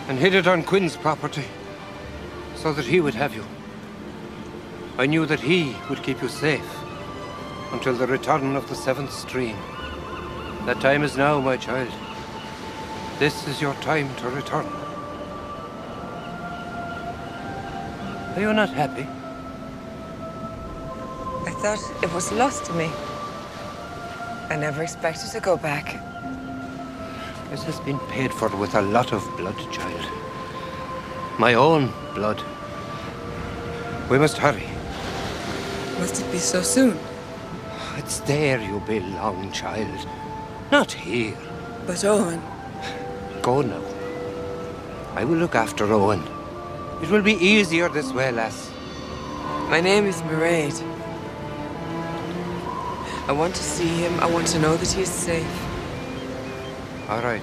and hid it on Quinn's property so that he would have you. I knew that he would keep you safe until the return of the seventh stream. That time is now, my child. This is your time to return. Are you not happy? I thought it was lost to me. I never expected to go back. This has been paid for with a lot of blood, child. My own blood. We must hurry. Must it be so soon? It's there you belong, child. Not here. But Owen... Go now. I will look after Owen. It will be easier this way, lass. My name is Mairead. I want to see him. I want to know that he is safe. All right.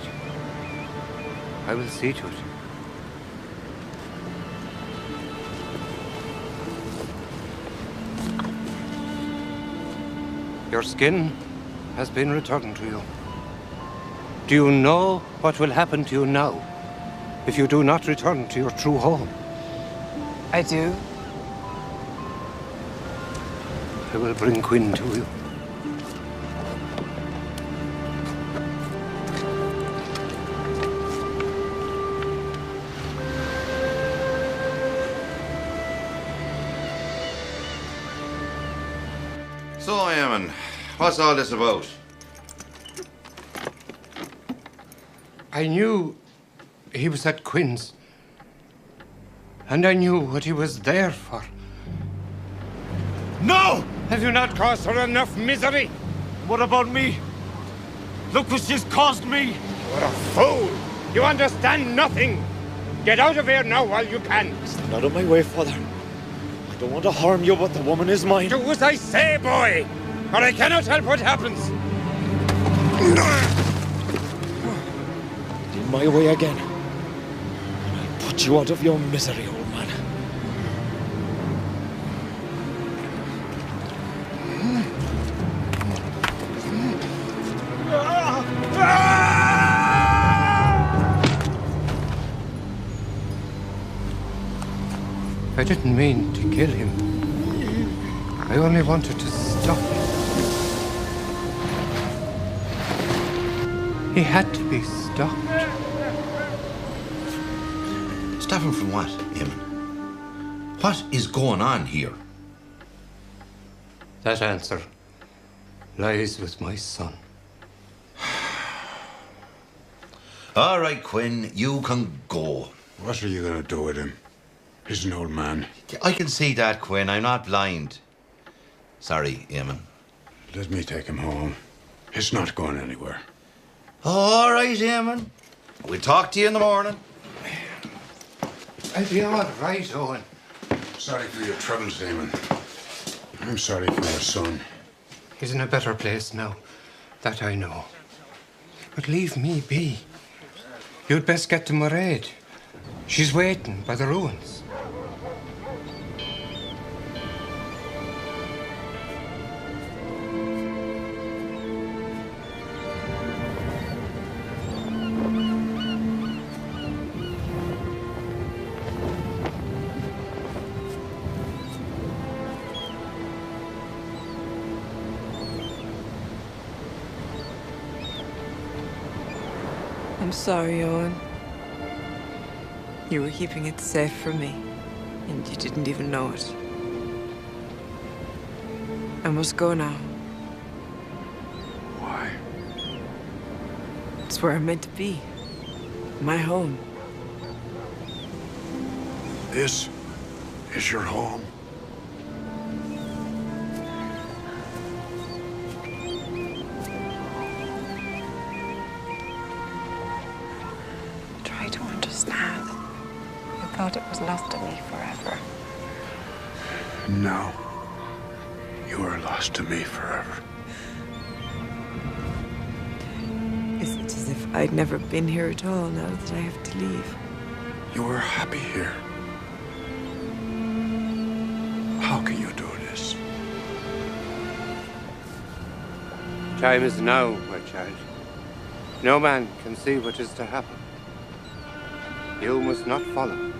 I will see to it. Your skin has been returned to you. Do you know what will happen to you now if you do not return to your true home? I do. I will bring Quinn to you. So, Eamon, what's all this about? I knew he was at Quinn's. And I knew what he was there for. No! Have you not caused her enough misery? What about me? Look what she's caused me! You're a fool! You understand nothing! Get out of here now while you can! Stand out of my way, Father. I don't want to harm you, but the woman is mine. Do as I say, boy! Or I cannot help what happens! In my way again. And I'll put you out of your misery, old man. I didn't mean to kill him. I only wanted to stop him. He had to be stopped. Stop him from what, Eamon? What is going on here? That answer lies with my son. All right, Quinn, you can go. What are you going to do with him? He's an old man. I can see that, Quinn. I'm not blind. Sorry, Eamon. Let me take him home. He's not going anywhere. All right, Eamon. We'll talk to you in the morning. I'll be all right, Owen. Sorry for your troubles, Eamon. I'm sorry for your son. He's in a better place now. That I know. But leave me be. You'd best get to Mairead. She's waiting by the ruins. I'm sorry, Owen. You were keeping it safe from me, and you didn't even know it. I must go now. Why? It's where I'm meant to be. My home. This is your home. Try to understand. I thought it was lost to me forever. Now, you are lost to me forever. Is it as if I'd never been here at all now that I have to leave? You were happy here. How can you do this? Time is now, my child. No man can see what is to happen. You must not follow.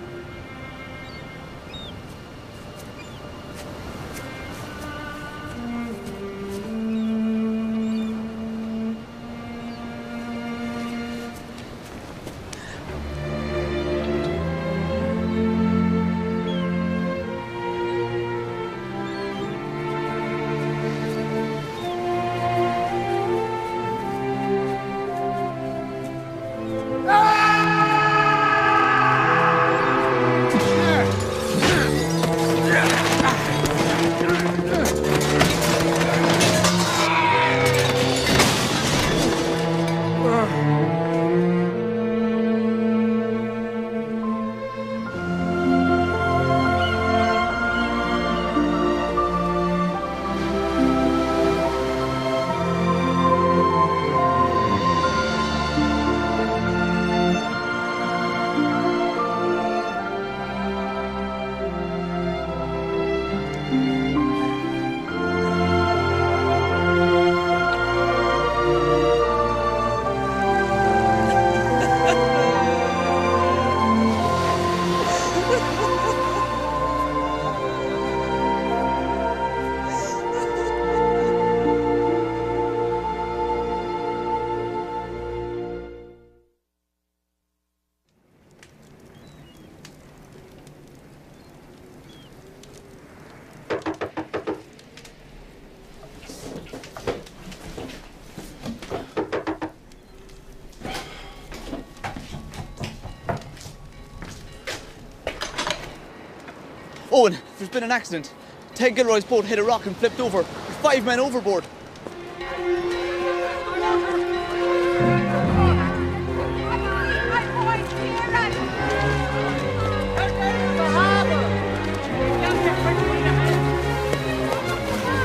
Owen, there's been an accident. Ted Gilroy's boat hit a rock and flipped over. There's 5 men overboard.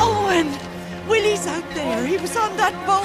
Owen! Willie's out there. He was on that boat.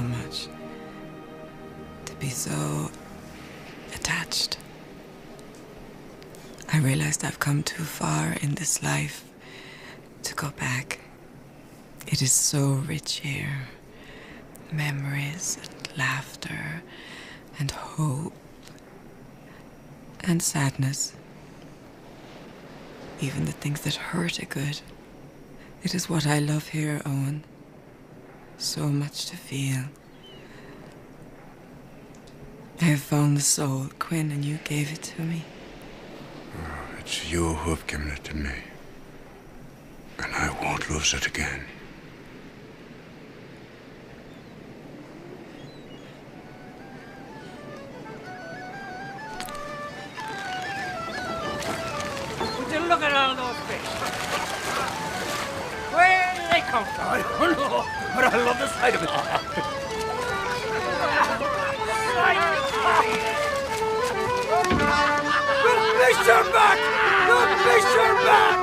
much. To be so attached. I realized I've come too far in this life to go back. It is so rich here. Memories and laughter and hope and sadness. Even the things that hurt are good. It is what I love here, Owen. So much to feel. I have found the soul, Quinn, and you gave it to me. Oh, it's you who have given it to me. And I won't lose it again. Would you look at all those fish? Where do they come from? I don't know, but I love the sight of it. The fish are back! The fish are back!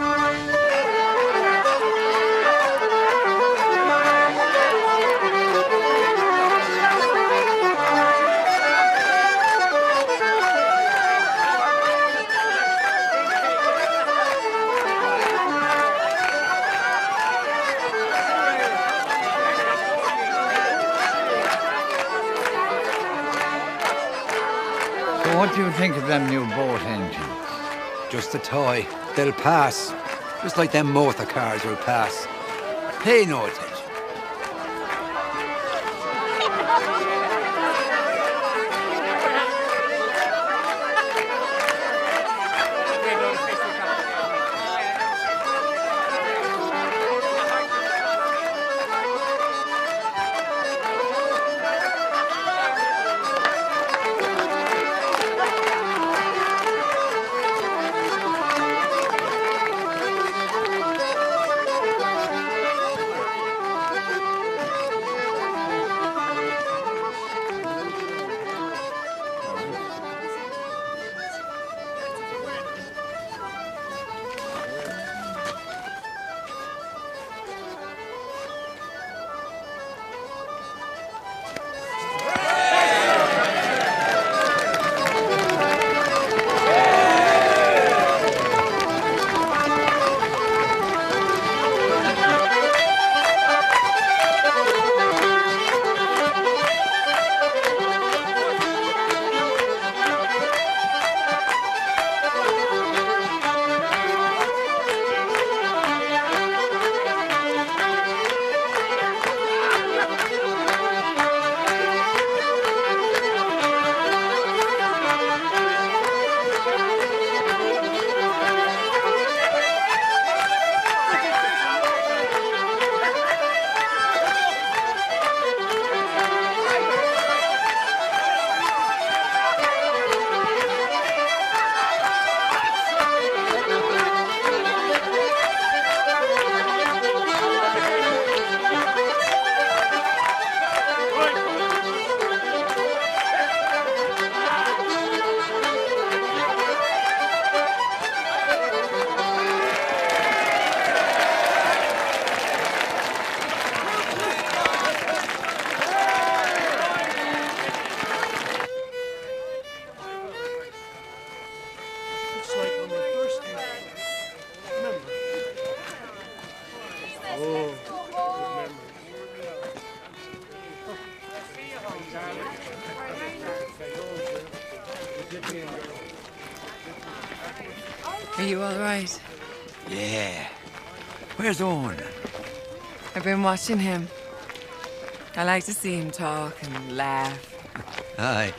So what do you think of them new boat engines? Just a toy. They'll pass. Just like them motor cars will pass. Pay no attention. Are you all right? Yeah. Where's Owen? I've been watching him. I like to see him talk and laugh. Aye.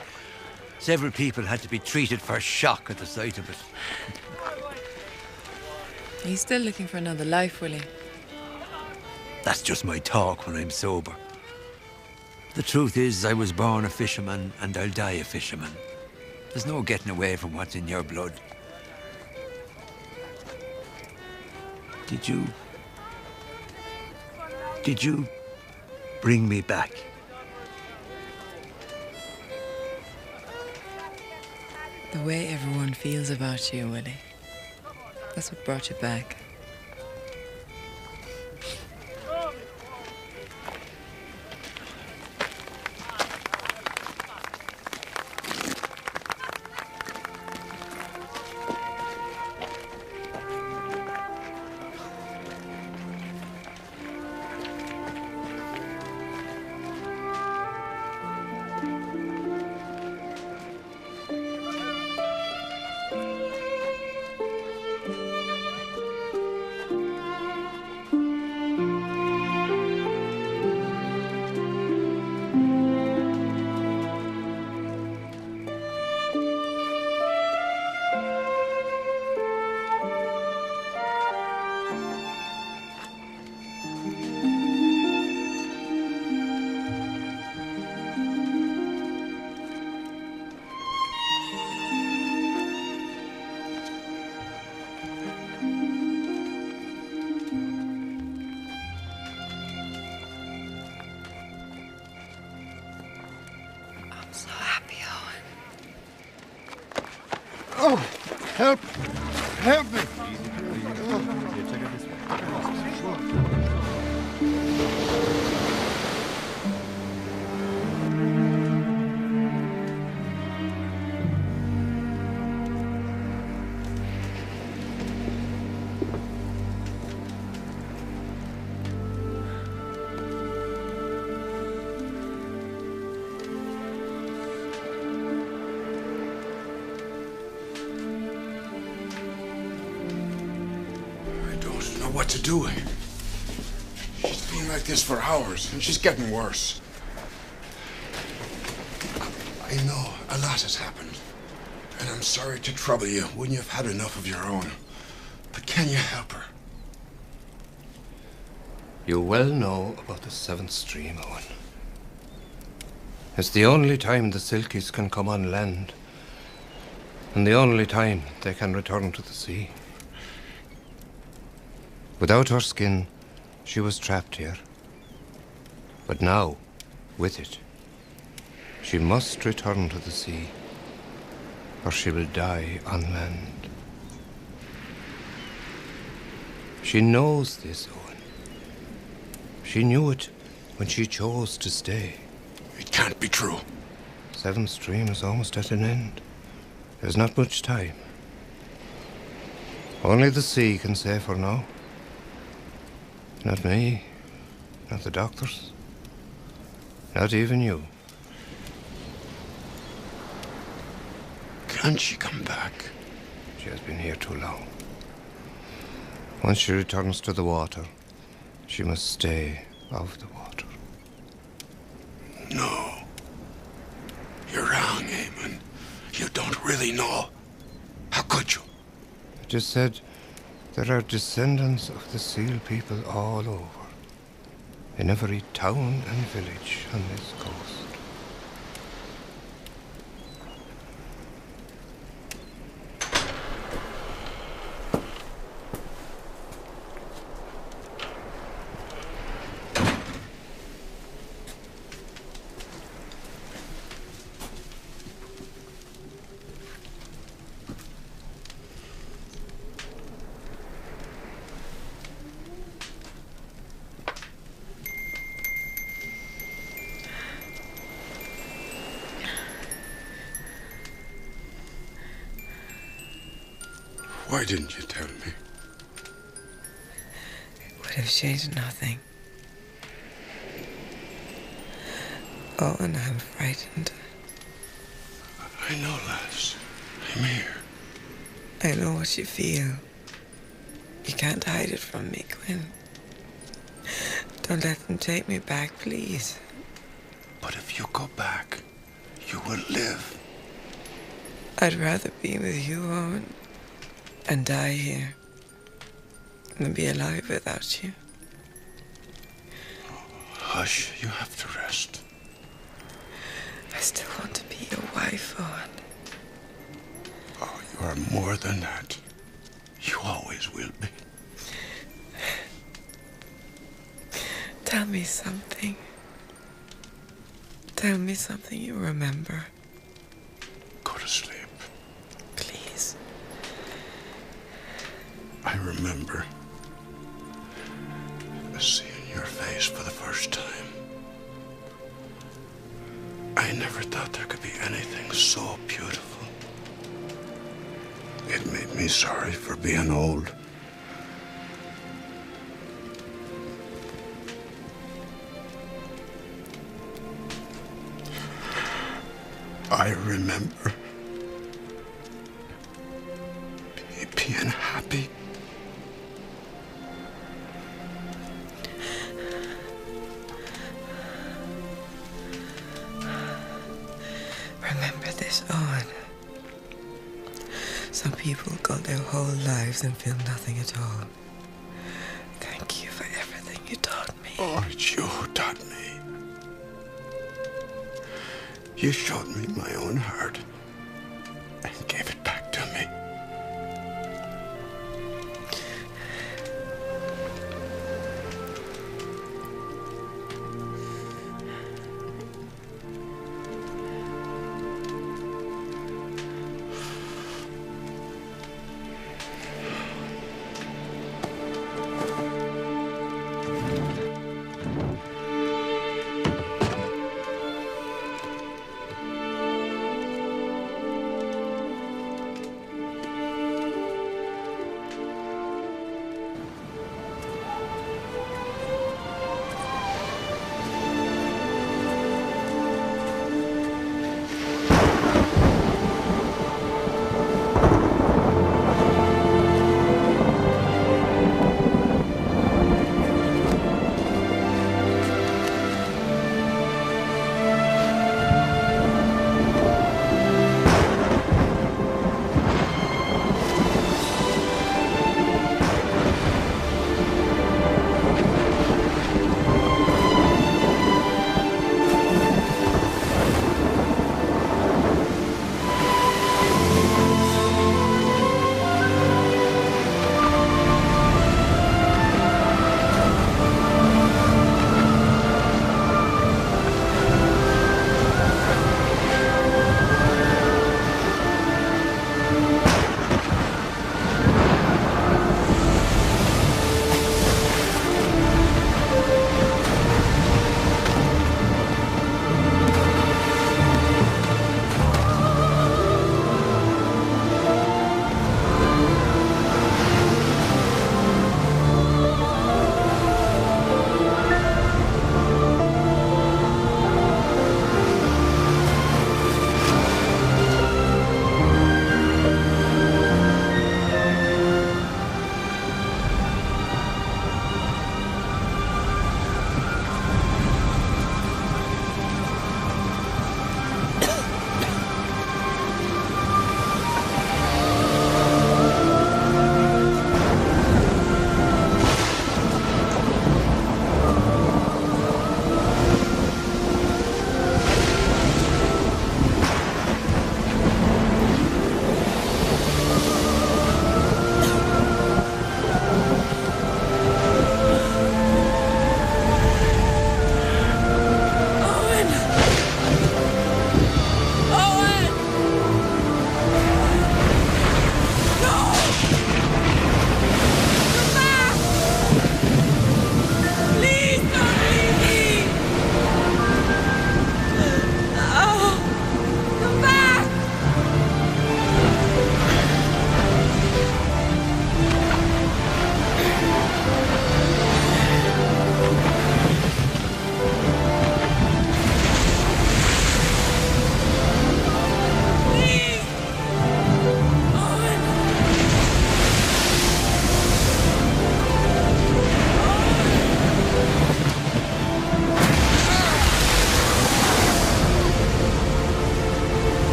Several people had to be treated for shock at the sight of it. He's still looking for another life, will he? That's just my talk when I'm sober. The truth is, I was born a fisherman and I'll die a fisherman. There's no getting away from what's in your blood. Did you bring me back? The way everyone feels about you, Willie. That's what brought you back. So happy, Owen. Oh, help! Help me! What to do? She's been like this for hours, and she's getting worse. I know a lot has happened, and I'm sorry to trouble you when you've had enough of your own. But can you help her? You well know about the seventh stream, Owen. It's the only time the Silkies can come on land, and the only time they can return to the sea. Without her skin, she was trapped here. But now, with it, she must return to the sea, or she will die on land. She knows this, Owen. She knew it when she chose to stay. It can't be true. Seventh Stream is almost at an end. There's not much time. Only the sea can save her now. Not me, not the doctors, not even you. Can't she come back? She has been here too long. Once she returns to the water, she must stay of the water. No. You're wrong, Eamon. You don't really know. How could you? I just said there are descendants of the seal people all over, in every town and village on this coast. Why didn't you tell me? It would have changed nothing. Oh, and I'm frightened. I know, lass. I'm here. I know what you feel. You can't hide it from me, Quinn. Don't let them take me back, please. But if you go back, you will live. I'd rather be with you, Owen, and die here than be alive without you. Hush, you have to rest. I still want to be your wife, Owen. Oh, you are more than that. You always will be. Tell me something. Tell me something you remember. Go to sleep. Please. I remember seeing your face for the first time. I never thought there could be anything so beautiful. It made me sorry for being old. I remember being happy. Remember this, Owen. Some people go their whole lives and feel nothing at all. Thank you for everything you taught me. Oh, it's you who taught me. You showed me my own heart and gave it back to me.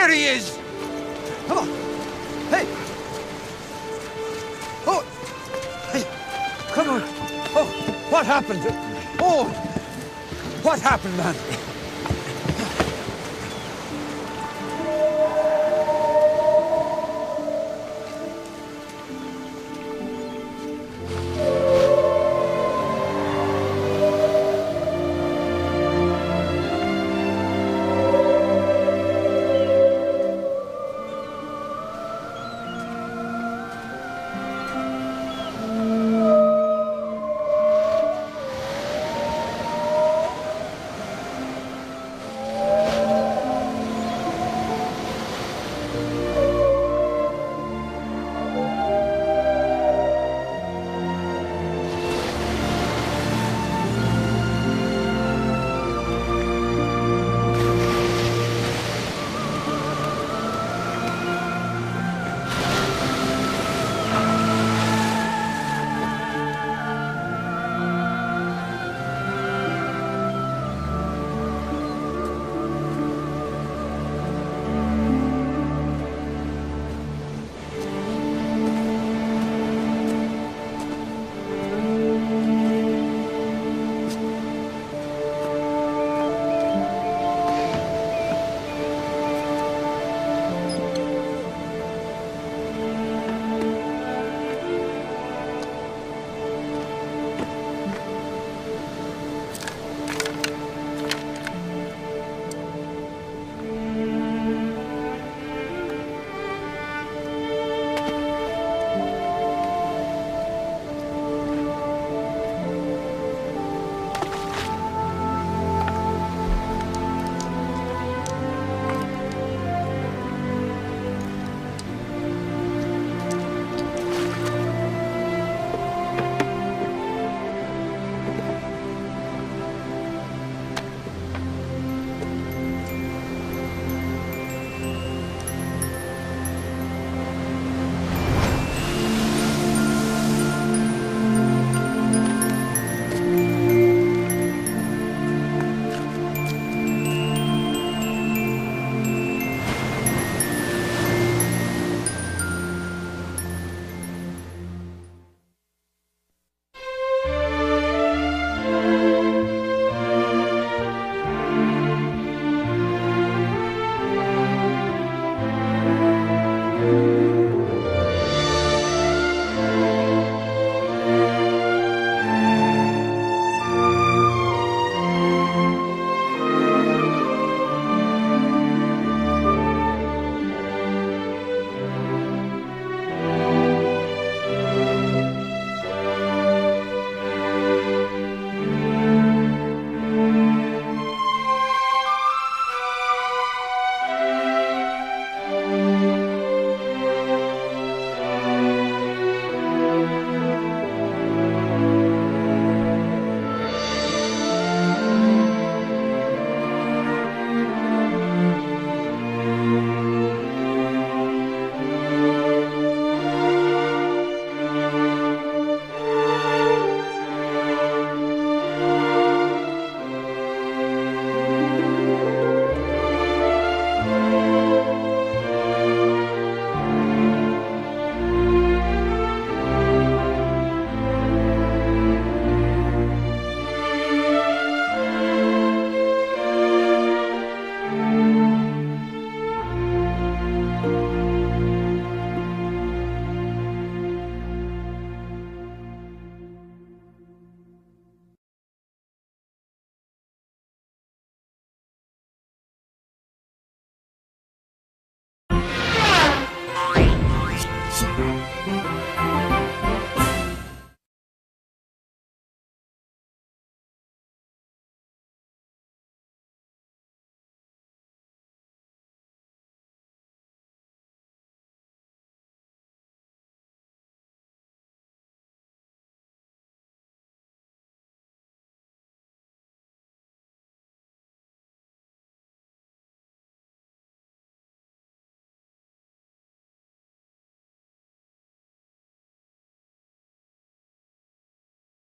There he is! Come on. Hey. Oh. Hey. Come on. Oh, what happened? Oh. What happened, man?